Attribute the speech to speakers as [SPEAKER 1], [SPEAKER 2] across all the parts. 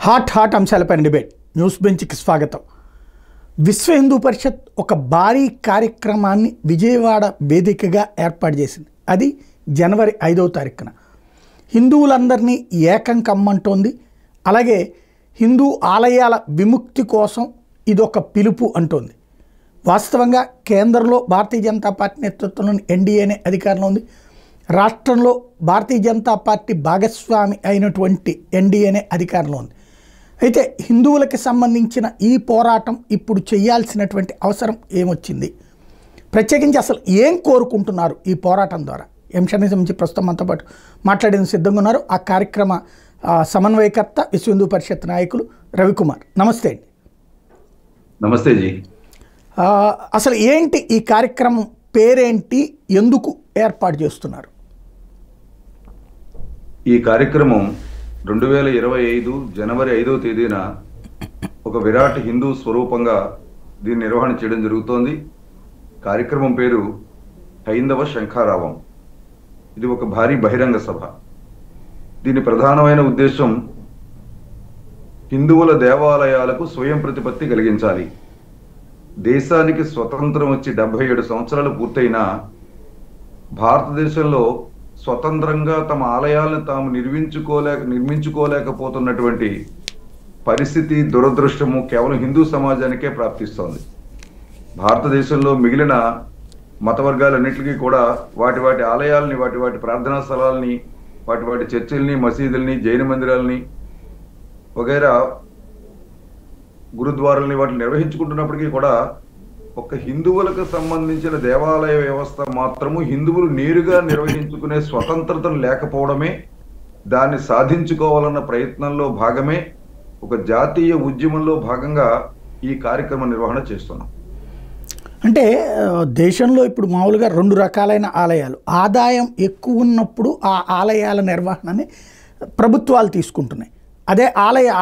[SPEAKER 1] Hot అంశాలపైన debate news బెంచ్కి స్వాగతం. విశ్వ హిందూ పరిషత్ ఒక భారీ కార్యక్రమాన్ని విజయవాడ వేదికగా ఏర్పాటు చేసింది. అది జనవరి 5వ తారీఖున హిందువులందరినీ ఏకం కమ్మంటోంది. అలాగే హిందూ ఆలయాల విముక్తి కోసం ఇదొక పిలుపు అంటోంది. వాస్తవంగా కేంద్రంలో భారతీయ జనతా పార్టీ నేతృత్వంలోని ఎన్డీఏనే అధికారంలో ఉంది. రాష్ట్రంలో భారతీయ జనతా పార్టీ భాగస్వామి అయినటువంటి ఎన్డీఏనే అధికారంలో ఉంది. అయితే హిందువులకి సంబంధించిన ఈ పోరాటం ఇప్పుడు చేయాల్సినటువంటి అవసరం ఏమొచ్చింది, ప్రత్యేకించి అసలు ఏం కోరుకుంటున్నారు ఈ పోరాటం ద్వారా, అంశానికి సంబంధించి ప్రస్తుతం మనతో పాటు మాట్లాడేందుకు సిద్ధంగా ఉన్నారు ఆ కార్యక్రమ సమన్వయకర్త విశ్వ హిందూ పరిషత్ నాయకులు రవికుమార్. నమస్తే అండి.
[SPEAKER 2] నమస్తే జీ.
[SPEAKER 1] అసలు ఏంటి ఈ కార్యక్రమం పేరేంటి, ఎందుకు ఏర్పాటు చేస్తున్నారు?
[SPEAKER 2] ఈ కార్యక్రమం 2025 జనవరి 5వ తేదీన ఒక విరాట్ హిందూ స్వరూపంగా దీన్ని నిర్వహణ చేయడం జరుగుతోంది. కార్యక్రమం పేరు హైందవ శంఖారావం. ఇది ఒక భారీ బహిరంగ సభ. దీని ప్రధానమైన ఉద్దేశం హిందువుల దేవాలయాలకు స్వయం ప్రతిపత్తి కలిగించాలి. దేశానికి స్వతంత్రం వచ్చి 77 సంవత్సరాలు పూర్తయినా భారతదేశంలో స్వతంత్రంగా తమ ఆలయాలను తాము నిర్మించుకోలేకపోతున్నటువంటి పరిస్థితి, దురదృష్టము కేవలం హిందూ సమాజానికే ప్రాప్తిస్తోంది. భారతదేశంలో మిగిలిన మత వర్గాలన్నింటికీ కూడా వాటి ఆలయాలని, వాటి ప్రార్థనా స్థలాలని, వాటి చర్చిల్ని, మసీదుల్ని, జైన మందిరాలని వగైరా గురుద్వారాలని వాటిని నిర్వహించుకుంటున్నప్పటికీ కూడా ఒక హిందువులకు సంబంధించిన దేవాలయ వ్యవస్థ మాత్రము హిందువులు నేరుగా నిర్వహించుకునే స్వతంత్రతను లేకపోవడమే, దాన్ని సాధించుకోవాలన్న ప్రయత్నంలో భాగమే, ఒక జాతీయ ఉద్యమంలో భాగంగా ఈ కార్యక్రమ నిర్వహణ చేస్తున్నాం.
[SPEAKER 1] అంటే దేశంలో ఇప్పుడు మామూలుగా 2 రకాలైన ఆలయాలు, ఆదాయం ఎక్కువ ఉన్నప్పుడు ఆ ఆలయాల నిర్వహణని ప్రభుత్వాలు తీసుకుంటున్నాయి. అదే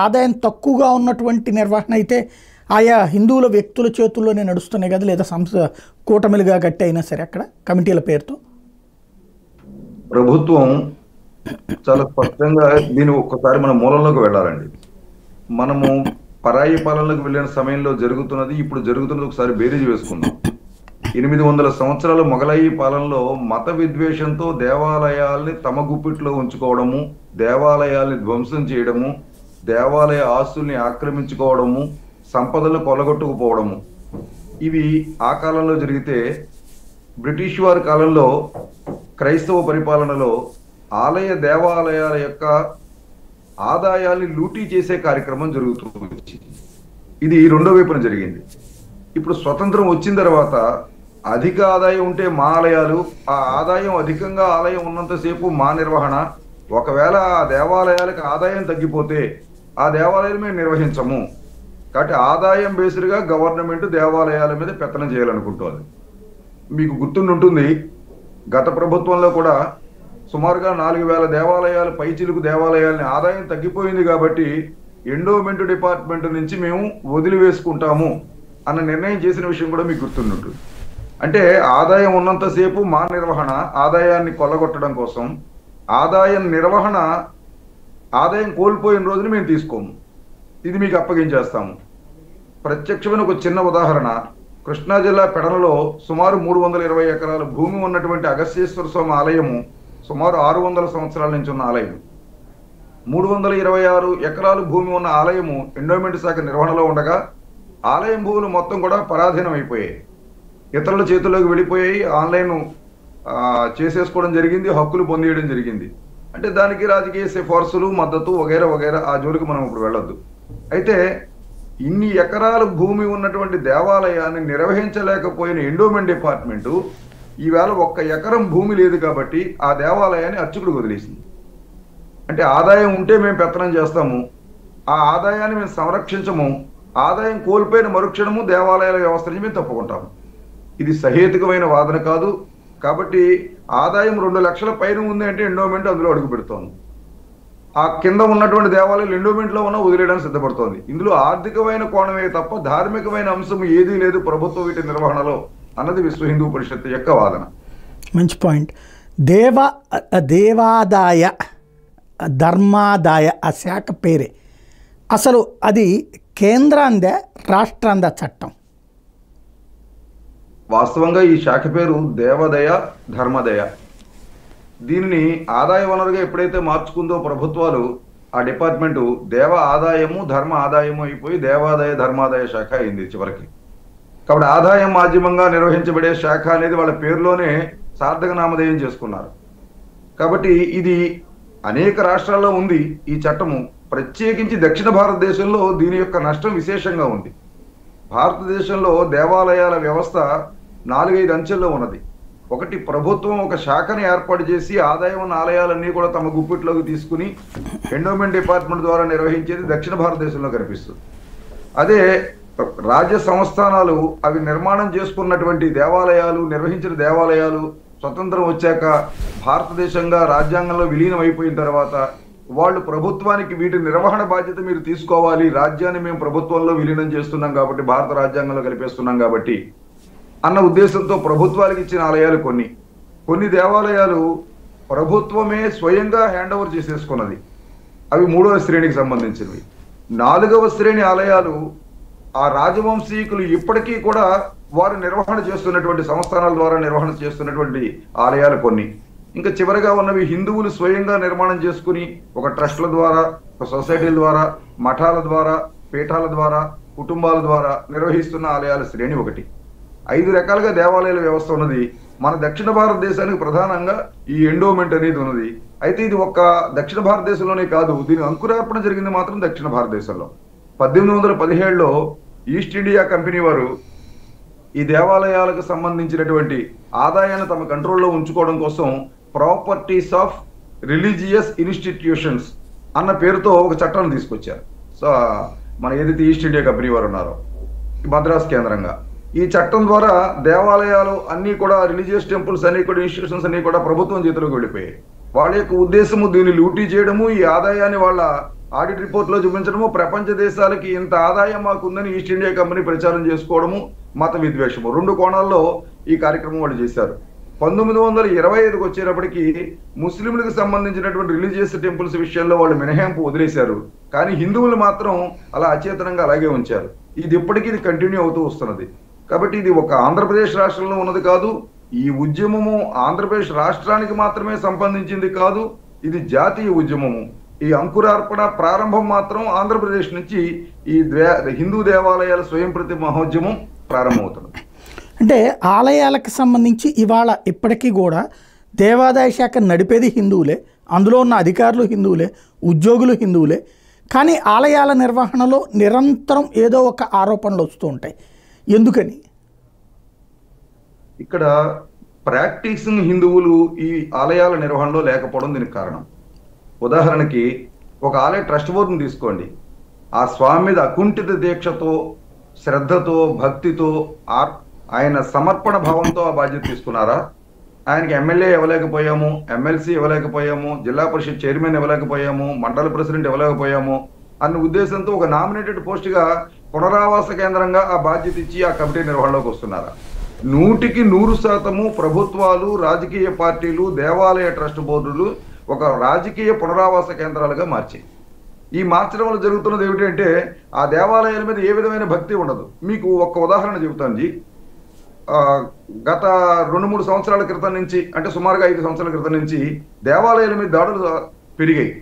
[SPEAKER 1] ఆదాయం తక్కువగా ఉన్నటువంటి నిర్వహణ అయితే ఆయా హిందువుల వ్యక్తుల చేతుల్లోనే నడుస్తున్నాయి కదా, లేదా కూటమిలుగా గట్టి అయినా సరే అక్కడ కమిటీల పేరుతో
[SPEAKER 2] ప్రభుత్వం చాలా స్పష్టంగా దీని ఒక్కసారి మన మూలంలోకి వెళ్ళాలండి. మనము పరాయి పాలనలోకి వెళ్ళిన సమయంలో జరుగుతున్నది, ఇప్పుడు జరుగుతున్నది ఒకసారి బేరీజు వేసుకుందాం. 800 సంవత్సరాల మొఘలాయి పాలనలో మత విద్వేషంతో దేవాలయాల్ని తమ గుప్పిట్లో ఉంచుకోవడము, దేవాలయాల్ని ధ్వంసం చేయడము, దేవాలయ ఆస్తుల్ని ఆక్రమించుకోవడము, సంపదలను కొలగొట్టుకుపోవడము, ఇవి ఆ కాలంలో జరిగితే బ్రిటిష్ వారి కాలంలో క్రైస్తవ పరిపాలనలో దేవాలయాల యొక్క ఆదాయాన్ని లూటీ చేసే కార్యక్రమం జరుగుతుంది. ఇది రెండో వైపున జరిగింది. ఇప్పుడు స్వతంత్రం వచ్చిన తర్వాత అధిక ఆదాయం ఉంటే మా ఆలయాలు, ఆ ఆదాయం అధికంగా ఆలయం ఉన్నంతసేపు మా నిర్వహణ, ఒకవేళ ఆ దేవాలయాలకు ఆదాయం తగ్గిపోతే ఆ దేవాలయాలు మేము నిర్వహించము. కాబట్టి ఆదాయం బేస్డ్గా గవర్నమెంట్ దేవాలయాల మీద పెత్తనం చేయాలనుకుంటోంది. మీకు గుర్తుంటుంది, గత ప్రభుత్వంలో కూడా సుమారుగా 4000 దేవాలయాలు, పైచిలుకు దేవాలయాలని ఆదాయం తగ్గిపోయింది కాబట్టి ఎండోమెంట్ డిపార్ట్మెంట్ నుంచి మేము వదిలివేసుకుంటాము అన్న నిర్ణయం చేసిన విషయం కూడా మీకు గుర్తుంటుంది. అంటే ఆదాయం ఉన్నంతసేపు మా నిర్వహణ, ఆదాయాన్ని కొల్లగొట్టడం కోసం ఆదాయం కోల్పోయిన రోజున మేము తీసుకోము, ఇది మీకు అప్పగించేస్తాము. ప్రత్యక్షమైన ఒక చిన్న ఉదాహరణ, కృష్ణా జిల్లా పెడలలో సుమారు 320 ఎకరాల భూమి ఉన్నటువంటి అగస్త్యేశ్వర స్వామి ఆలయము సుమారు 600 సంవత్సరాల నుంచి ఉన్న ఆలయం. 326 ఎకరాలు భూమి ఉన్న ఆలయము ఎండోమెంట్ శాఖ నిర్వహణలో ఉండగా ఆలయం భూములు మొత్తం కూడా పరాధీనం అయిపోయాయి, ఇతరుల చేతుల్లోకి వెళ్ళిపోయాయి, ఆన్లైన్ చేసేసుకోవడం జరిగింది, హక్కులు పొందేయడం జరిగింది. అంటే దానికి రాజకీయ సిఫార్సులు, మద్దతు వగైరా ఆ జోలికి మనం ఇప్పుడు వెళ్ళొద్దు. అయితే ఇన్ని ఎకరాల భూమి ఉన్నటువంటి దేవాలయాన్ని నిర్వహించలేకపోయిన ఎండోమెంట్ డిపార్ట్మెంటు ఈవేళ 1 ఎకరం భూమి లేదు కాబట్టి ఆ దేవాలయాన్ని అర్చకుడికి వదిలేసింది. అంటే ఆదాయం ఉంటే మేము పెత్తనం చేస్తాము, ఆ ఆదాయాన్ని మేము సంరక్షించము, ఆదాయం కోల్పోయిన మరుక్షణము దేవాలయాల వ్యవస్థ నుంచి మేము తప్పుకుంటాము. ఇది సహేతుకమైన వాదన కాదు. కాబట్టి ఆదాయం 2 లక్షల పైన ఉంది అంటే ఎండోమెంట్ అందులో అడుగు పెడుతోంది. ఆ కింద ఉన్నటువంటి దేవాలయాలు ఎండోమెంట్లో ఉన్న వదిలేయడానికి సిద్ధపడుతోంది. ఇందులో ఆర్థికమైన కోణమే తప్ప ధార్మికమైన అంశం ఏదీ లేదు ప్రభుత్వ వీటి నిర్వహణలో అన్నది విశ్వ హిందూ పరిషత్ యొక్క వాదన.
[SPEAKER 1] మంచి పాయింట్. దేవాదాయ ధర్మాదాయ ఆ శాఖ పేరే అసలు అది కేంద్రాందా రాష్ట్రాందా చట్టం?
[SPEAKER 2] వాస్తవంగా ఈ శాఖ పేరు దేవాదాయ ధర్మాదాయ. దీనిని ఆదాయ వనరుగా ఎప్పుడైతే మార్చుకుందో ప్రభుత్వాలు, ఆ డిపార్ట్మెంటు దేవ ఆదాయము ధర్మ ఆదాయము అయిపోయి దేవాదాయ ధర్మాదాయ శాఖ అయింది చివరికి. కాబట్టి ఆదాయం మాధ్యమంగా నిర్వహించబడే శాఖ అనేది వాళ్ళ పేరులోనే సార్థక నామధేయం చేసుకున్నారు. కాబట్టి ఇది అనేక రాష్ట్రాల్లో ఉంది ఈ చట్టము. ప్రత్యేకించి దక్షిణ భారతదేశంలో దీని యొక్క నష్టం విశేషంగా ఉంది. భారతదేశంలో దేవాలయాల వ్యవస్థ 4-5 అంచెల్లో ఉన్నది. ఒకటి, ప్రభుత్వం ఒక శాఖని ఏర్పాటు చేసి ఆదాయం ఉన్న ఆలయాలన్నీ కూడా తమ గుప్పిట్లోకి తీసుకుని ఎండోమెంట్ డిపార్ట్మెంట్ ద్వారా నిర్వహించేది దక్షిణ భారతదేశంలో కనిపిస్తుంది. అదే రాజ్య సంస్థానాలు అవి నిర్మాణం చేసుకున్నటువంటి దేవాలయాలు, నిర్వహించిన దేవాలయాలు స్వతంత్రం వచ్చాక భారతదేశంగా రాజ్యాంగంలో విలీనం అయిపోయిన తర్వాత వాళ్ళు ప్రభుత్వానికి వీటి నిర్వహణ బాధ్యత మీరు తీసుకోవాలి, రాజ్యాన్ని మేము ప్రభుత్వంలో విలీనం చేస్తున్నాం కాబట్టి, భారత రాజ్యాంగంలో కలిపేస్తున్నాం కాబట్టి అన్న ఉద్దేశంతో ప్రభుత్వాలకు ఇచ్చిన ఆలయాలు కొన్ని దేవాలయాలు ప్రభుత్వమే స్వయంగా హ్యాండ్ ఓవర్ చేసేసుకున్నది. అవి 3వ శ్రేణికి సంబంధించినవి. 4వ శ్రేణి ఆలయాలు ఆ రాజవంశీకులు ఇప్పటికీ కూడా వారు నిర్వహణ చేస్తున్నటువంటి సంస్థానాల ద్వారా నిర్వహణ చేస్తున్నటువంటి ఆలయాలు కొన్ని. ఇంకా చివరిగా ఉన్నవి హిందువులు స్వయంగా నిర్మాణం చేసుకుని ఒక ట్రస్ట్ల ద్వారా, ఒక సొసైటీల ద్వారా, మఠాల ద్వారా, పీఠాల ద్వారా, కుటుంబాల ద్వారా నిర్వహిస్తున్న ఆలయాల శ్రేణి ఒకటి. 5 రకాలుగా దేవాలయాల వ్యవస్థ ఉన్నది. మన దక్షిణ భారతదేశానికి ప్రధానంగా ఈ ఎండోమెంట్ అనేది ఉన్నది. అయితే ఇది ఒక్క దక్షిణ భారతదేశంలోనే కాదు, దీని అంకురార్పణ జరిగింది మాత్రం దక్షిణ భారతదేశంలో. 1817లో ఈస్ట్ ఇండియా కంపెనీ వారు ఈ దేవాలయాలకు సంబంధించినటువంటి ఆదాయాన్ని తమ కంట్రోల్లో ఉంచుకోవడం కోసం ప్రాపర్టీస్ ఆఫ్ రిలీజియస్ ఇన్స్టిట్యూషన్స్ అన్న పేరుతో ఒక చట్టాన్ని తీసుకొచ్చారు. సో మన ఏదైతే ఈస్ట్ ఇండియా కంపెనీ వారు ఉన్నారో మద్రాస్ కేంద్రంగా, ఈ చట్టం ద్వారా దేవాలయాలు అన్నీ కూడా, రిలీజియస్ టెంపుల్స్ అన్ని కూడా, ఇన్స్టిట్యూషన్స్ అన్ని కూడా ప్రభుత్వం చేతిలోకి వెళ్ళిపోయాయి. వాళ్ళ యొక్క ఉద్దేశము దీన్ని లూటీ చేయడము, ఈ ఆదాయాన్ని వాళ్ళ ఆడిట్ రిపోర్ట్లో చూపించడము, ప్రపంచ దేశాలకి ఇంత ఆదాయం మాకుందని ఈస్ట్ ఇండియా కంపెనీ ప్రచారం చేసుకోవడము, మత విద్వేషము. 2 కోణాల్లో ఈ కార్యక్రమం వాళ్ళు చేశారు. 1925కి వచ్చేటప్పటికి ముస్లింలకు సంబంధించినటువంటి రిలీజియస్ టెంపుల్స్ విషయంలో వాళ్ళు మినహాయింపు వదిలేశారు. కానీ హిందువులు మాత్రం అలా అచేతనంగా అలాగే ఉంచారు. ఇది ఇప్పటికీ ఇది కంటిన్యూ అవుతూ వస్తున్నది. కాబట్టి ఇది ఒక ఆంధ్రప్రదేశ్ రాష్ట్రంలో ఉన్నది కాదు. ఈ ఉద్యమము ఆంధ్రప్రదేశ్ రాష్ట్రానికి మాత్రమే సంబంధించింది కాదు, ఇది జాతీయ ఉద్యమము. ఈ అంకురార్పణ ప్రారంభం మాత్రం ఆంధ్రప్రదేశ్ నుంచి ఈ హిందూ దేవాలయాల స్వయం ప్రతి మహోద్యమం ప్రారంభమవుతుంది.
[SPEAKER 1] అంటే ఆలయాలకు సంబంధించి ఇవాళ ఇప్పటికీ కూడా దేవాదాయ శాఖ నడిపేది హిందువులే, అందులో ఉన్న అధికారులు హిందువులే, ఉద్యోగులు హిందువులే. కానీ ఆలయాల నిర్వహణలో నిరంతరం ఏదో ఒక ఆరోపణలు వస్తూ ఉంటాయి. ఎందుకని?
[SPEAKER 2] ఇక్కడ ప్రాక్టీసింగ్ హిందువులు ఈ ఆలయాల నిర్వహణలో లేకపోవడం దీనికి కారణం. ఉదాహరణకి ఒక ఆలయ ట్రస్ట్ బోర్డుని తీసుకోండి. ఆ స్వామి మీద అకుంఠిత దీక్షతో, శ్రద్ధతో, భక్తితో, ఆయన సమర్పణ భావంతో ఆ బాధ్యత తీసుకున్నారా? ఆయనకి ఎమ్మెల్యే ఇవ్వలేకపోయాము, ఎమ్మెల్సీ ఇవ్వలేకపోయాము, జిల్లా పరిషత్ చైర్మన్ ఇవ్వలేకపోయాము, మండల ప్రెసిడెంట్ ఇవ్వలేకపోయాము అన్న ఉద్దేశంతో ఒక నామినేటెడ్ పోస్టుగా పునరావాస కేంద్రంగా ఆ బాధ్యత ఇచ్చి ఆ కమిటీ నిర్వహణలోకి వస్తున్నారా? 100% ప్రభుత్వాలు, రాజకీయ పార్టీలు, దేవాలయ ట్రస్ట్ బోర్డులు ఒక రాజకీయ పునరావాస కేంద్రాలుగా మార్చాయి. ఈ మార్చడం వల్ల జరుగుతున్నది ఏమిటంటే ఆ దేవాలయాల మీద ఏ విధమైన భక్తి ఉండదు. మీకు ఒక ఉదాహరణ చెబుతాను జీ. గత 2-3 సంవత్సరాల క్రితం నుంచి, అంటే సుమారుగా 5 సంవత్సరాల క్రితం నుంచి దేవాలయాల మీద దాడులు పెరిగాయి.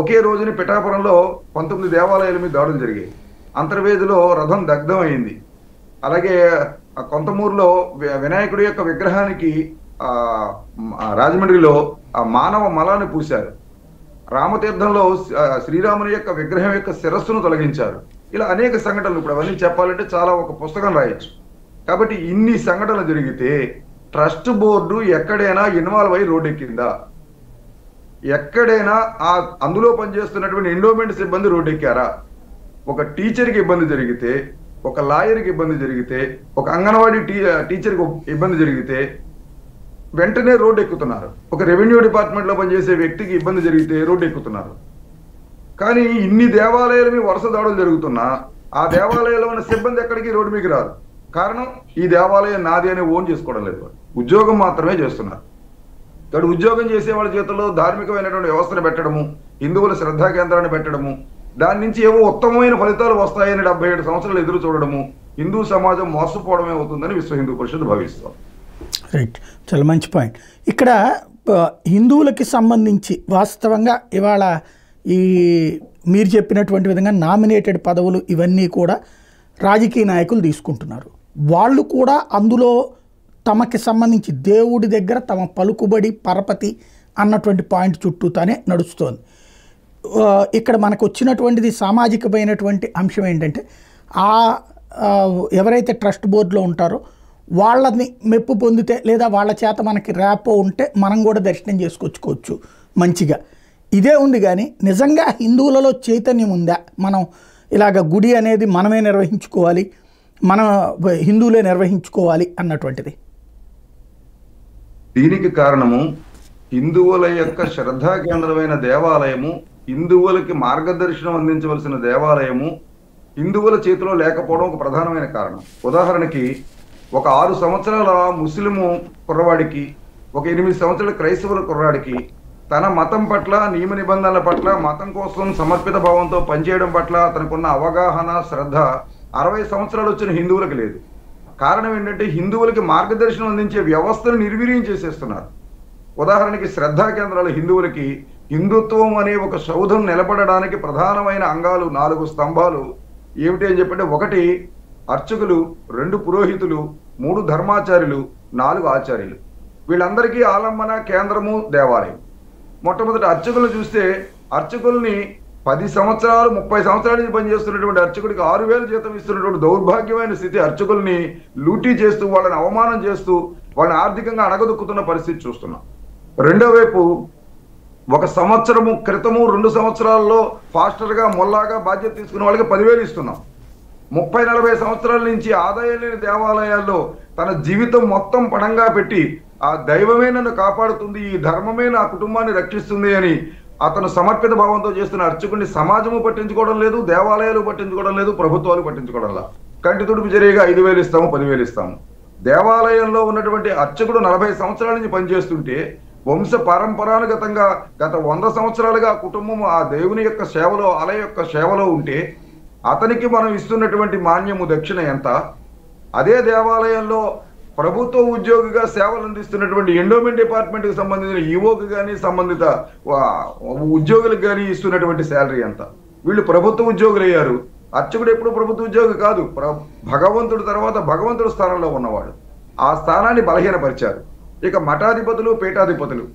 [SPEAKER 2] ఒకే రోజుని పిఠాపురంలో 19 దేవాలయాల మీద దాడులు జరిగాయి. అంతర్వేదిలో రథం దగ్ధం అయింది. అలాగే కొంతమూరులో వినాయకుడి యొక్క విగ్రహానికి రాజమండ్రిలో మానవ మలాన్ని పూశారు. రామతీర్థంలో శ్రీరాముని యొక్క విగ్రహం యొక్క శిరస్సును తొలగించారు. ఇలా అనేక సంఘటనలు, ఇప్పుడు అవన్నీ చెప్పాలంటే చాలా ఒక పుస్తకం రాయొచ్చు. కాబట్టి ఇన్ని సంఘటనలు జరిగితే ట్రస్ట్ బోర్డు ఎక్కడైనా ఇన్వాల్వ్ అయ్యి రోడ్డెక్కిందా? ఎక్కడైనా అందులో పనిచేస్తున్నటువంటి ఎండోమెంట్ సిబ్బంది రోడ్డెక్కారా? ఒక టీచర్కి ఇబ్బంది జరిగితే, ఒక లాయర్కి ఇబ్బంది జరిగితే, ఒక అంగన్వాడీ టీచర్కి ఇబ్బంది జరిగితే వెంటనే రోడ్డు ఎక్కుతున్నారు. ఒక రెవెన్యూ డిపార్ట్మెంట్లో పనిచేసే వ్యక్తికి ఇబ్బంది జరిగితే రోడ్డు ఎక్కుతున్నారు. కానీ ఇన్ని దేవాలయాల మీద వరుస దాడులు జరుగుతున్నా ఆ దేవాలయంలో ఉన్న సిబ్బంది ఎక్కడికి రోడ్డు మీకు రాదు. కారణం, ఈ దేవాలయం నాది అని ఓన్ చేసుకోవడం లేదు, ఉద్యోగం మాత్రమే చేస్తున్నారు. ఇక్కడ ఉద్యోగం చేసే వాళ్ళ చేతుల్లో ధార్మికమైనటువంటి వ్యవస్థను పెట్టడము, హిందువుల శ్రద్ధా కేంద్రాన్ని పెట్టడము, దాని నుంచి ఏవో ఉత్తమమైన ఫలితాలు వస్తాయని 77 సంవత్సరాలు ఎదురు చూడడము హిందూ సమాజం మోసపోవడమే అవుతుందని విశ్వ హిందూ పరిషత్ భావిస్తాం.
[SPEAKER 1] రైట్, చాలా మంచి పాయింట్. ఇక్కడ హిందువులకి సంబంధించి వాస్తవంగా ఇవాళ ఈ మీరు చెప్పినటువంటి విధంగా నామినేటెడ్ పదవులు ఇవన్నీ కూడా రాజకీయ నాయకులు తీసుకుంటున్నారు. వాళ్ళు కూడా అందులో తమకి సంబంధించి దేవుడి దగ్గర తమ పలుకుబడి పరపతి అన్నటువంటి పాయింట్ చుట్టూతానే నడుస్తోంది. ఇక్కడ మనకు వచ్చినటువంటిది సామాజికమైనటువంటి అంశం ఏంటంటే ఎవరైతే ట్రస్ట్ బోర్డులో ఉంటారో వాళ్ళని మెప్పు పొందితే లేదా వాళ్ళ చేత మనకి ర్యాపో ఉంటే మనం కూడా దర్శనం చేసుకొచ్చుకోవచ్చు మంచిగా. ఇదే ఉంది కానీ నిజంగా హిందువులలో చైతన్యం ఉందా, మనం ఇలాగ గుడి అనేది మనమే నిర్వహించుకోవాలి, మన హిందువులే నిర్వహించుకోవాలి అన్నటువంటిది?
[SPEAKER 2] దీనికి కారణము హిందువుల యొక్క శ్రద్ధా కేంద్రమైన దేవాలయము, హిందువులకి మార్గదర్శనం అందించవలసిన దేవాలయము హిందువుల చేతిలో లేకపోవడం ఒక ప్రధానమైన కారణం. ఉదాహరణకి ఒక 6 సంవత్సరాల ముస్లిము కుర్రవాడికి, ఒక 8 సంవత్సరాల క్రైస్తవుల కుర్రాడికి తన మతం పట్ల, నియమ నిబంధనల పట్ల, మతం కోసం సమర్పిత భావంతో పనిచేయడం పట్ల తనకున్న అవగాహన, శ్రద్ధ 60 సంవత్సరాలు వచ్చిన హిందువులకు లేదు. కారణం ఏంటంటే హిందువులకి మార్గదర్శనం అందించే వ్యవస్థను నిర్వీర్యం చేసేస్తున్నారు. ఉదాహరణకి శ్రద్ధా కేంద్రాలు హిందువులకి హిందుత్వం అనే ఒక సౌధం నిలబడడానికి ప్రధానమైన అంగాలు 4 స్తంభాలు ఏమిటి అని చెప్పంటే, 1 అర్చకులు, 2 పురోహితులు, 3 ధర్మాచార్యులు, 4 ఆచార్యులు. వీళ్ళందరికీ ఆలంబన కేంద్రము దేవాలయం. మొట్టమొదటి అర్చకులను చూస్తే అర్చకుల్ని 10 సంవత్సరాలు 30 సంవత్సరాల నుంచి పనిచేస్తున్నటువంటి అర్చకుడికి 6,000 జీతం ఇస్తున్నటువంటి దౌర్భాగ్యమైన స్థితి, అర్చకుల్ని లూటీ చేస్తూ వాళ్ళని అవమానం చేస్తూ వాళ్ళని ఆర్థికంగా అణగదొక్కుతున్న పరిస్థితి చూస్తున్నాం. రెండో వైపు 1 సంవత్సరము క్రితము 2 సంవత్సరాల్లో ఫాస్టర్గా మొల్లాగా బాధ్యత తీసుకున్న వాళ్ళకి 10,000 ఇస్తున్నాం. 30-40 సంవత్సరాల నుంచి ఆదాయం లేని దేవాలయాల్లో తన జీవితం మొత్తం పణంగా పెట్టి ఆ దైవమే నన్ను కాపాడుతుంది, ఈ ధర్మమే నా కుటుంబాన్ని రక్షిస్తుంది అని అతను సమర్పిత భావంతో చేస్తున్న అర్చకుడిని సమాజము పట్టించుకోవడం లేదు, దేవాలయాలు పట్టించుకోవడం లేదు, ప్రభుత్వాలు పట్టించుకోవడం లేదు. కంటి తుడుపు జరిగేగా 5,000 ఇస్తాము, 10,000 ఇస్తాము. దేవాలయంలో ఉన్నటువంటి అర్చకుడు 40 సంవత్సరాల నుంచి పనిచేస్తుంటే వంశ పరంపరానుగతంగా గత 100 సంవత్సరాలుగా కుటుంబం ఆ దేవుని యొక్క సేవలో, ఆలయ యొక్క సేవలో ఉంటే అతనికి మనం ఇస్తున్నటువంటి మాన్యము దక్షిణ ఎంత? అదే దేవాలయంలో ప్రభుత్వ ఉద్యోగిగా సేవలు అందిస్తున్నటువంటి ఎండోమెంట్ డిపార్ట్మెంట్కి సంబంధించిన ఈవోకి కానీ సంబంధిత ఉద్యోగులకు కానీ ఇస్తున్నటువంటి శాలరీ ఎంత? వీళ్ళు ప్రభుత్వ ఉద్యోగులు అయ్యారు. అర్చకుడు ఎప్పుడు ప్రభుత్వ ఉద్యోగి కాదు, భగవంతుడి తర్వాత భగవంతుడి స్థానంలో ఉన్నవాడు. ఆ స్థానాన్ని బలహీనపరిచారు. ఇక మఠాధిపతులు, పీఠాధిపతులు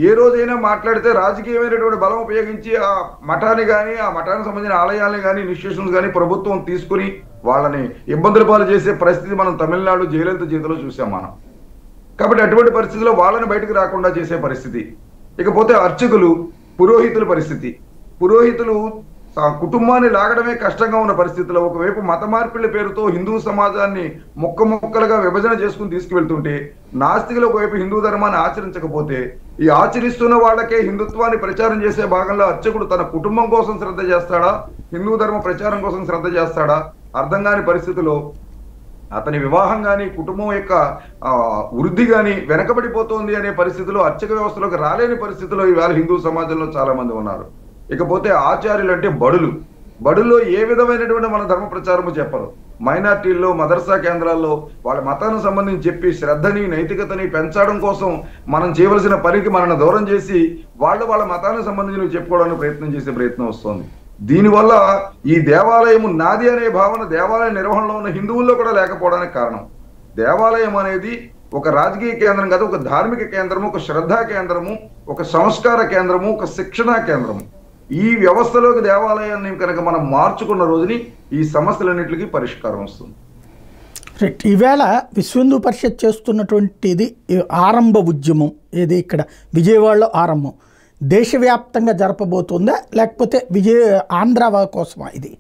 [SPEAKER 2] ఏ రోజైనా మాట్లాడితే రాజకీయమైనటువంటి బలం ఉపయోగించి ఆ మఠాన్ని కానీ, ఆ మఠానికి సంబంధించిన ఆలయాలని కానీ, ఇన్స్టిట్యూషన్స్ కానీ ప్రభుత్వం తీసుకుని వాళ్ళని ఇబ్బందుల పాలు చేసే పరిస్థితి మనం తమిళనాడు జయలలిత చేతిలో చూసాం మనం. కాబట్టి అటువంటి పరిస్థితుల్లో వాళ్ళని బయటకు రాకుండా చేసే పరిస్థితి. ఇకపోతే అర్చకులు, పురోహితుల పరిస్థితి. పురోహితులు కుటుంబాన్ని లాగడమే కష్టంగా ఉన్న పరిస్థితుల్లో ఒకవైపు మత మార్పిళ్ల పేరుతో హిందూ సమాజాన్ని ముక్కలుగా విభజన చేసుకుని తీసుకువెళ్తుంటే, నాస్తికులు ఒకవైపు హిందూ ధర్మాన్ని ఆచరించకపోతే, ఈ ఆచరిస్తున్న వాళ్ళకే హిందుత్వాన్ని ప్రచారం చేసే భాగంలో అర్చకుడు తన కుటుంబం కోసం శ్రద్ధ చేస్తాడా, హిందూ ధర్మ ప్రచారం కోసం శ్రద్ధ చేస్తాడా అర్థం కాని పరిస్థితిలో అతని వివాహం కానీ, కుటుంబం యొక్క వృద్ధి కానీ వెనకబడిపోతోంది అనే పరిస్థితిలో, అర్చక వ్యవస్థలోకి రాలేని పరిస్థితిలో ఈవేళ హిందూ సమాజంలో చాలా మంది ఉన్నారు. ఇకపోతే ఆచార్యులు అంటే బడుల్లో ఏ విధమైనటువంటి మన ధర్మ ప్రచారము చెప్పరు. మైనార్టీల్లో, మదర్సా కేంద్రాల్లో వాళ్ళ మతానికి సంబంధించి చెప్పి శ్రద్ధని, నైతికతని పెంచడం కోసం మనం చేయవలసిన పనికి మనల్ని దూరం చేసి వాళ్ళ మతానికి సంబంధించి చెప్పుకోవడానికి ప్రయత్నం చేసే ప్రయత్నం వస్తుంది. దీనివల్ల ఈ దేవాలయము నాది అనే భావన దేవాలయ నిర్వహణలో ఉన్న హిందువుల్లో కూడా లేకపోవడానికి కారణం. దేవాలయం అనేది ఒక రాజకీయ కేంద్రం కాదు, ఒక ధార్మిక కేంద్రము, ఒక శ్రద్ధా కేంద్రము, ఒక సంస్కార కేంద్రము, ఒక శిక్షణా కేంద్రము. ఈ వ్యవస్థలోకి దేవాలయాన్ని కనుక మనం మార్చుకున్న రోజుని ఈ సమస్యలన్నింటికి పరిష్కారం వస్తుంది.
[SPEAKER 1] రైట్. ఈవేళ విశ్వ హిందూ పరిషత్ చేస్తున్నటువంటిది ఆరంభ ఉద్యమం ఏది ఇక్కడ విజయవాడలో ఆరంభం దేశవ్యాప్తంగా జరపబోతుందా, లేకపోతే ఆంధ్ర కోసమా ఇది?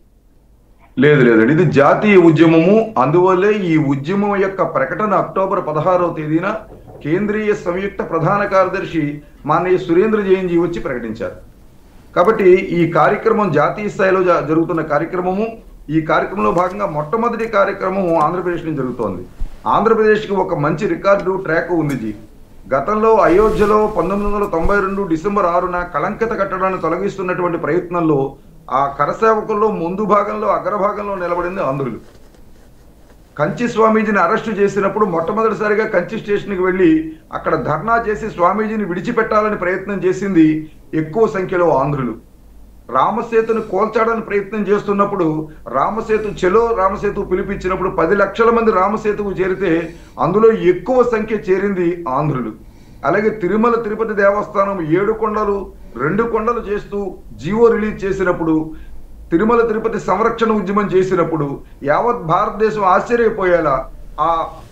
[SPEAKER 2] లేదండి, ఇది జాతీయ ఉద్యమము. అందువల్లే ఈ ఉద్యమం యొక్క ప్రకటన అక్టోబర్ 16వ తేదీన కేంద్రీయ సంయుక్త ప్రధాన కార్యదర్శి మాననీయ సురేంద్ర జైన్ జీ వచ్చి ప్రకటించారు. కాబట్టి ఈ కార్యక్రమం జాతీయ స్థాయిలో జరుగుతున్న కార్యక్రమము. ఈ కార్యక్రమంలో భాగంగా మొట్టమొదటి కార్యక్రమం ఆంధ్రప్రదేశ్ నుంచి జరుగుతోంది. ఆంధ్రప్రదేశ్కి ఒక మంచి రికార్డు ట్రాక్ ఉంది జీ. గతంలో అయోధ్యలో 1992 డిసెంబర్ 6న కళంకిత కట్టడాన్ని తొలగిస్తున్నటువంటి ప్రయత్నంలో ఆ కరసేవకుల్లో ముందు భాగంలో అగ్రభాగంలో నిలబడింది ఆంధ్రులు. కంచి స్వామీజీని అరెస్టు చేసినప్పుడు మొట్టమొదటిసారిగా కంచి స్టేషన్కి వెళ్ళి అక్కడ ధర్నా చేసి స్వామీజీని విడిచిపెట్టాలని ప్రయత్నం చేసింది ఎక్కువ సంఖ్యలో ఆంధ్రులు. రామసేతును కోల్చాడని ప్రయత్నం చేస్తున్నప్పుడు రామసేతు చెలో రామసేతు పిలిపించినప్పుడు 10 లక్షల మంది రామసేతుకు చేరితే అందులో ఎక్కువ సంఖ్య చేరింది ఆంధ్రులు. అలాగే తిరుమల తిరుపతి దేవస్థానం 7 కొండలు 2 కొండలు చేస్తూ జీవో రిలీజ్ చేసినప్పుడు, తిరుమల తిరుపతి సంరక్షణ ఉద్యమం చేసినప్పుడు యావత్ భారతదేశం ఆశ్చర్యపోయేలా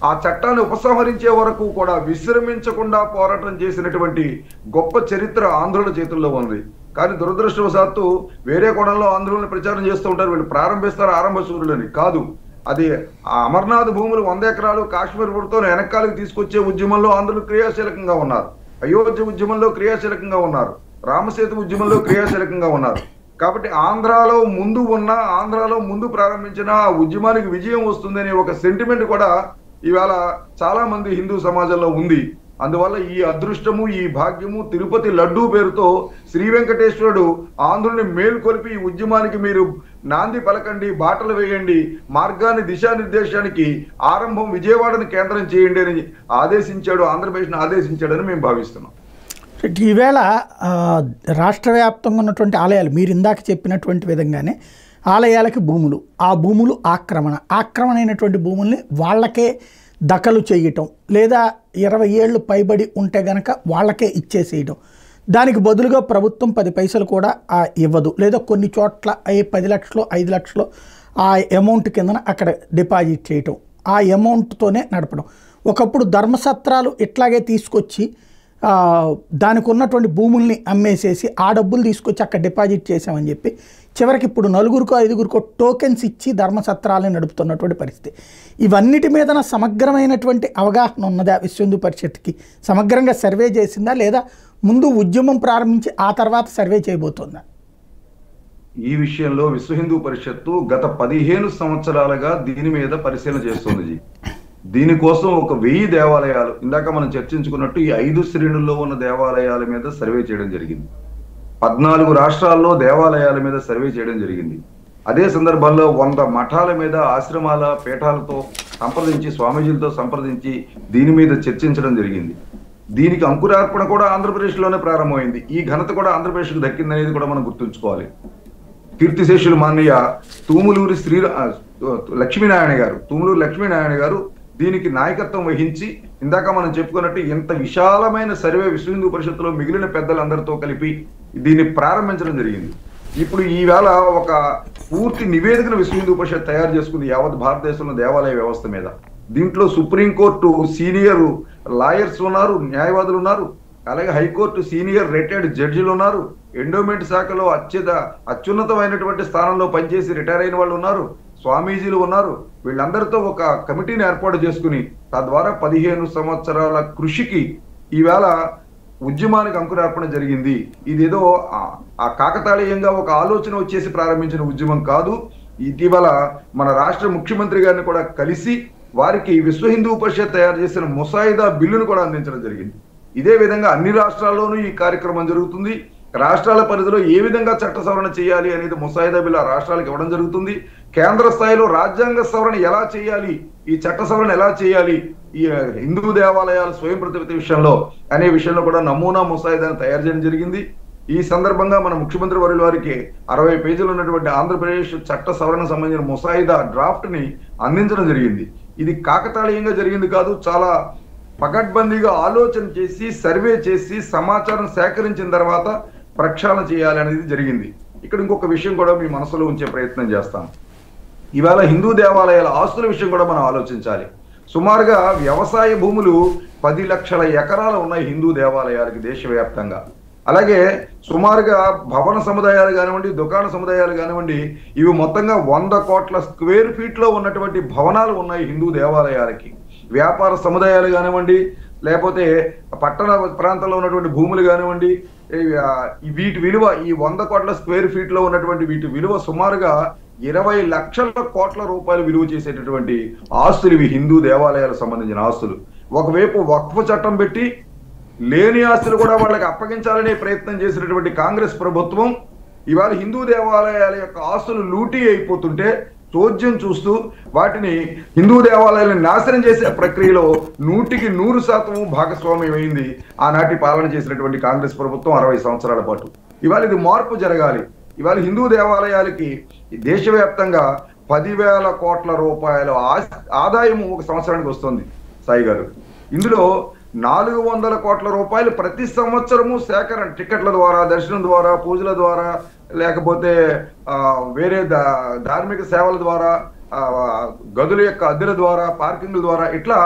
[SPEAKER 2] ఆ చట్టాన్ని ఉపసంహరించే వరకు కూడా విశ్రమించకుండా పోరాటం చేసినటువంటి గొప్ప చరిత్ర ఆంధ్రుల చేతుల్లో ఉంది. కానీ దురదృష్టవశాత్తు వేరే కోణంలో ఆంధ్రులను ప్రచారం చేస్తూ ఉంటారు, వీళ్ళు ప్రారంభిస్తారు ఆరంభ సూర్యులని. కాదు, అది ఆ అమర్నాథ్ భూములు 100 ఎకరాలు కాశ్మీర్ ప్రభుత్వం వెనకాలకు తీసుకొచ్చే ఉద్యమంలో ఆంధ్రులు క్రియాశీలకంగా ఉన్నారు, అయోధ్య ఉద్యమంలో క్రియాశీలకంగా ఉన్నారు, రామసేతు ఉద్యమంలో క్రియాశీలకంగా ఉన్నారు. కాబట్టి ఆంధ్రాలో ముందు ప్రారంభించిన ఆ ఉద్యమానికి విజయం వస్తుందనే ఒక సెంటిమెంట్ కూడా ఇవాళ చాలా మంది హిందూ సమాజంలో ఉంది. అందువల్ల ఈ అదృష్టము, ఈ భాగ్యము, తిరుపతి లడ్డూ పేరుతో శ్రీ వెంకటేశ్వరుడు ఆంధ్రుని మేల్కొల్పి ఈ ఉద్యమానికి మీరు నాంది పలకండి, బాటలు వేయండి, మార్గాన్ని దిశానిర్దేశానికి ఆరంభం విజయవాడని కేంద్రం చేయండి అని ఆదేశించాడు, ఆంధ్రప్రదేశ్ని ఆదేశించాడని మేము భావిస్తున్నాం.
[SPEAKER 1] ఈవేళ రాష్ట్ర వ్యాప్తంగా ఉన్నటువంటి ఆలయాలు మీరు ఇందాక చెప్పినటువంటి విధంగానే ఆలయాలకి భూములు, ఆ భూములు ఆక్రమణ అయినటువంటి భూముల్ని వాళ్ళకే దఖలు చేయటం, లేదా 20 ఏళ్ళు పైబడి ఉంటే గనక వాళ్ళకే ఇచ్చేసేయడం, దానికి బదులుగా ప్రభుత్వం 10 పైసలు కూడా ఇవ్వదు, లేదా కొన్ని చోట్ల 10 లక్షలు 5 లక్షలు ఆ అమౌంట్ కిందన అక్కడ డిపాజిట్ చేయటం, ఆ అమౌంట్తోనే నడపడం. ఒకప్పుడు ధర్మసత్రాలు ఇట్లాగే తీసుకొచ్చి దానికి ఉన్నటువంటి భూముల్ని అమ్మేసేసి ఆ డబ్బులు తీసుకొచ్చి అక్కడ డిపాజిట్ చేసామని చెప్పి చివరికి ఇప్పుడు 4గురికో 5గురికో టోకెన్స్ ఇచ్చి ధర్మసత్రాలను నడుపుతున్నటువంటి పరిస్థితి. ఇవన్నిటి మీద సమగ్రమైనటువంటి అవగాహన ఉన్నదా విశ్వ హిందూ పరిషత్కి? సమగ్రంగా సర్వే చేసిందా, లేదా ముందు ఉద్యమం ప్రారంభించి ఆ తర్వాత సర్వే చేయబోతుందా?
[SPEAKER 2] ఈ విషయంలో విశ్వ హిందూ పరిషత్తు గత 15 సంవత్సరాలుగా దీని మీద పరిశీలన చేస్తుంది. దీనికోసం ఒక 1000 దేవాలయాలు, ఇందాక మనం చర్చించుకున్నట్టు ఈ 5 శ్రేణుల్లో ఉన్న దేవాలయాల మీద సర్వే చేయడం జరిగింది. 14 రాష్ట్రాల్లో దేవాలయాల మీద సర్వే చేయడం జరిగింది. అదే సందర్భంలో 100 మఠాల మీద, ఆశ్రమాల పీఠాలతో సంప్రదించి, స్వామీజీలతో సంప్రదించి దీని మీద చర్చించడం జరిగింది. దీనికి అంకురార్పణ కూడా ఆంధ్రప్రదేశ్లోనే ప్రారంభమైంది. ఈ ఘనత కూడా ఆంధ్రప్రదేశ్కు దక్కిందనేది కూడా మనం గుర్తుంచుకోవాలి. కీర్తిశేషులు మాన్య తూములూరి లక్ష్మీనారాయణ గారు దీనికి నాయకత్వం వహించి, ఇందాక మనం చెప్పుకున్నట్టు ఎంత విశాలమైన సర్వే విశ్వ హిందూ పరిషత్తులో మిగిలిన పెద్దలందరితో కలిపి దీన్ని ప్రారంభించడం జరిగింది. ఇప్పుడు ఈవేళ ఒక పూర్తి నివేదికను విశ్వ హిందూ పరిషత్ తయారు చేసుకుంది యావత్ భారతదేశంలో దేవాలయ వ్యవస్థ మీద. దీంట్లో సుప్రీంకోర్టు సీనియర్ లాయర్స్ ఉన్నారు, న్యాయవాదులు ఉన్నారు, అలాగే హైకోర్టు సీనియర్ రిటైర్డ్ జడ్జిలు ఉన్నారు, ఎండోమెంట్ శాఖలో అత్యున్నతమైనటువంటి స్థానంలో పనిచేసి రిటైర్ అయిన వాళ్ళు ఉన్నారు, స్వామీజీలు ఉన్నారు. వీళ్ళందరితో ఒక కమిటీని ఏర్పాటు చేసుకుని తద్వారా 15 సంవత్సరాల కృషికి ఈవేళ ఉద్యమానికి అంకురార్పణ జరిగింది. ఇదేదో ఆ కాకతాళీయంగా ఒక ఆలోచన వచ్చేసి ప్రారంభించిన ఉద్యమం కాదు. ఇటీవల మన రాష్ట్ర ముఖ్యమంత్రి గారిని కూడా కలిసి వారికి విశ్వ హిందూ పరిషత్ తయారు చేసిన ముసాయిదా బిల్లును కూడా అందించడం జరిగింది. ఇదే విధంగా అన్ని రాష్ట్రాల్లోనూ ఈ కార్యక్రమం జరుగుతుంది. రాష్ట్రాల పరిధిలో ఏ విధంగా చట్ట సవరణ చేయాలి అనేది ముసాయిదా బిల్లు ఆ రాష్ట్రాలకు ఇవ్వడం జరుగుతుంది. కేంద్ర స్థాయిలో రాజ్యాంగ సవరణ ఎలా చేయాలి, ఈ చట్ట సవరణ ఎలా చేయాలి, ఈ హిందూ దేవాలయాల స్వయం ప్రతిపత్తి విషయంలో అనే విషయంలో కూడా నమూనా ముసాయిదాను తయారు చేయడం జరిగింది. ఈ సందర్భంగా మన ముఖ్యమంత్రి వర్యుల వారికి 60 పేజీలు ఉన్నటువంటి ఆంధ్రప్రదేశ్ చట్ట సవరణకు సంబంధించిన ముసాయిదా డ్రాఫ్ట్ ని అందించడం జరిగింది. ఇది కాకతాళీయంగా జరిగింది కాదు, చాలా పకడ్బందీగా ఆలోచన చేసి సర్వే చేసి సమాచారం సేకరించిన తర్వాత ప్రక్షాళన చేయాలి అనేది జరిగింది. ఇక్కడ ఇంకొక విషయం కూడా మీ మనసులో ఉంచే ప్రయత్నం చేస్తాం. ఇవాళ హిందూ దేవాలయాల ఆస్తుల విషయం కూడా మనం ఆలోచించాలి. సుమారుగా వ్యవసాయ భూములు 10 లక్షల ఎకరాలు ఉన్నాయి హిందూ దేవాలయాలకి దేశవ్యాప్తంగా. అలాగే సుమారుగా భవన సముదాయాలు కానివ్వండి, దుకాణ సముదాయాలు కానివ్వండి, ఇవి మొత్తంగా 100 కోట్ల స్క్వేర్ ఫీట్లో ఉన్నటువంటి భవనాలు ఉన్నాయి హిందూ దేవాలయాలకి. వ్యాపార సముదాయాలు కానివ్వండి, లేకపోతే పట్టణ ప్రాంతంలో ఉన్నటువంటి భూములు కానివ్వండి, వీటి విలువ ఈ 100 కోట్ల స్క్వేర్ ఫీట్లో ఉన్నటువంటి వీటి విలువ సుమారుగా 20 లక్షల కోట్ల రూపాయలు విలువ చేసేటటువంటి ఆస్తులు ఇవి హిందూ దేవాలయాలకు సంబంధించిన ఆస్తులు. ఒకవైపు వక్ఫ్ చట్టం పెట్టి లేని ఆస్తులు కూడా వాళ్ళకి అప్పగించాలనే ప్రయత్నం చేసినటువంటి కాంగ్రెస్ ప్రభుత్వం ఇవాళ హిందూ దేవాలయాల యొక్క ఆస్తులు లూటీ అయిపోతుంటే చోద్యం చూస్తూ వాటిని హిందూ దేవాలయాలను నాశనం చేసే ప్రక్రియలో 100% భాగస్వామ్యమైంది ఆనాటి పాలన చేసినటువంటి కాంగ్రెస్ ప్రభుత్వం 60 సంవత్సరాల పాటు. ఇవాళ ఇది మార్పు జరగాలి. ఇవాళ హిందూ దేవాలయాలకి దేశవ్యాప్తంగా 10,000 కోట్ల రూపాయల ఆదాయం ఒక సంవత్సరానికి వస్తుంది సాయి గారు. ఇందులో 400 కోట్ల రూపాయలు ప్రతి సంవత్సరము సేకరణ, టికెట్ల ద్వారా, దర్శనం ద్వారా, పూజల ద్వారా, లేకపోతే వేరే ధార్మిక సేవల ద్వారా, గదుల యొక్క అద్దెల ద్వారా, పార్కింగ్ల ద్వారా, ఇట్లా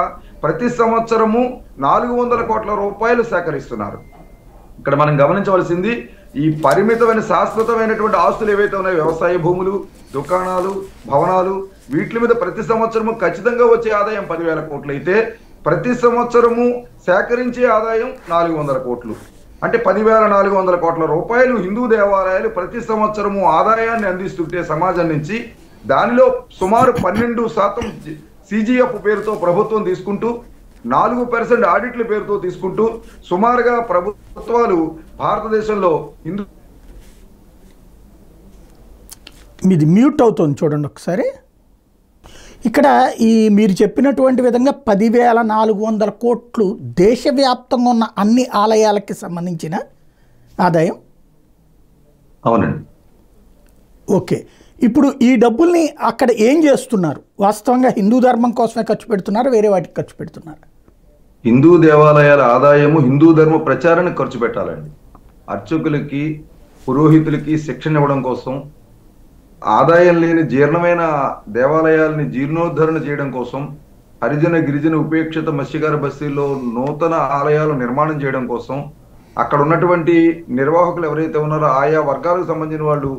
[SPEAKER 2] ప్రతి సంవత్సరము 400 కోట్ల రూపాయలు సేకరిస్తున్నారు. ఇక్కడ మనం గమనించవలసింది ఈ పరిమితమైన శాశ్వతమైనటువంటి ఆస్తులు ఏవైతే ఉన్నాయో, వ్యవసాయ భూములు, దుకాణాలు, భవనాలు, వీటి మీద ప్రతి సంవత్సరము ఖచ్చితంగా వచ్చే ఆదాయం 10,000 కోట్లు అయితే ప్రతి సంవత్సరము సేకరించే ఆదాయం 400 కోట్లు. అంటే 10,400 కోట్ల రూపాయలు హిందూ దేవాలయాలు ప్రతి సంవత్సరము ఆదాయాన్ని అందిస్తుంటే సమాజం నుంచి, దానిలో సుమారు 12% CGF పేరుతో ప్రభుత్వం తీసుకుంటూ, 4% ఆడిట్ల పేరుతో తీసుకుంటూ, సుమారుగా ప్రభుత్వాలు భారతదేశంలో హిందూ
[SPEAKER 1] మీది మ్యూట్ అవుతుంది చూడండి ఒకసారి. ఇక్కడ ఈ మీరు చెప్పినటువంటి విధంగా 10,400 కోట్లు దేశవ్యాప్తంగా ఉన్న అన్ని ఆలయాలకి సంబంధించిన ఆదాయం.
[SPEAKER 2] అవునండి.
[SPEAKER 1] ఓకే, ఇప్పుడు ఈ డబ్బుల్ని అక్కడ ఏం చేస్తున్నారు? వాస్తవంగా హిందూ ధర్మం కోసమే ఖర్చు పెడుతున్నారు, వేరే వాటికి ఖర్చు పెడుతున్నారు?
[SPEAKER 2] హిందూ దేవాలయాల ఆదాయము హిందూ ధర్మ ప్రచారానికి ఖర్చు పెట్టాలండి. అర్చకులకి, పురోహితులకి శిక్షణ ఇవ్వడం కోసం, ఆదాయం లేని జీర్ణమైన దేవాలయాల్ని జీర్ణోద్ధరణ చేయడం కోసం, హరిజన గిరిజన ఉపేక్షిత మత్స్యకార బస్తీల్లో నూతన ఆలయాలు నిర్మాణం చేయడం కోసం, అక్కడ ఉన్నటువంటి నిర్వాహకులు ఎవరైతే ఉన్నారో ఆయా వర్గాలకు సంబంధించిన వాళ్ళు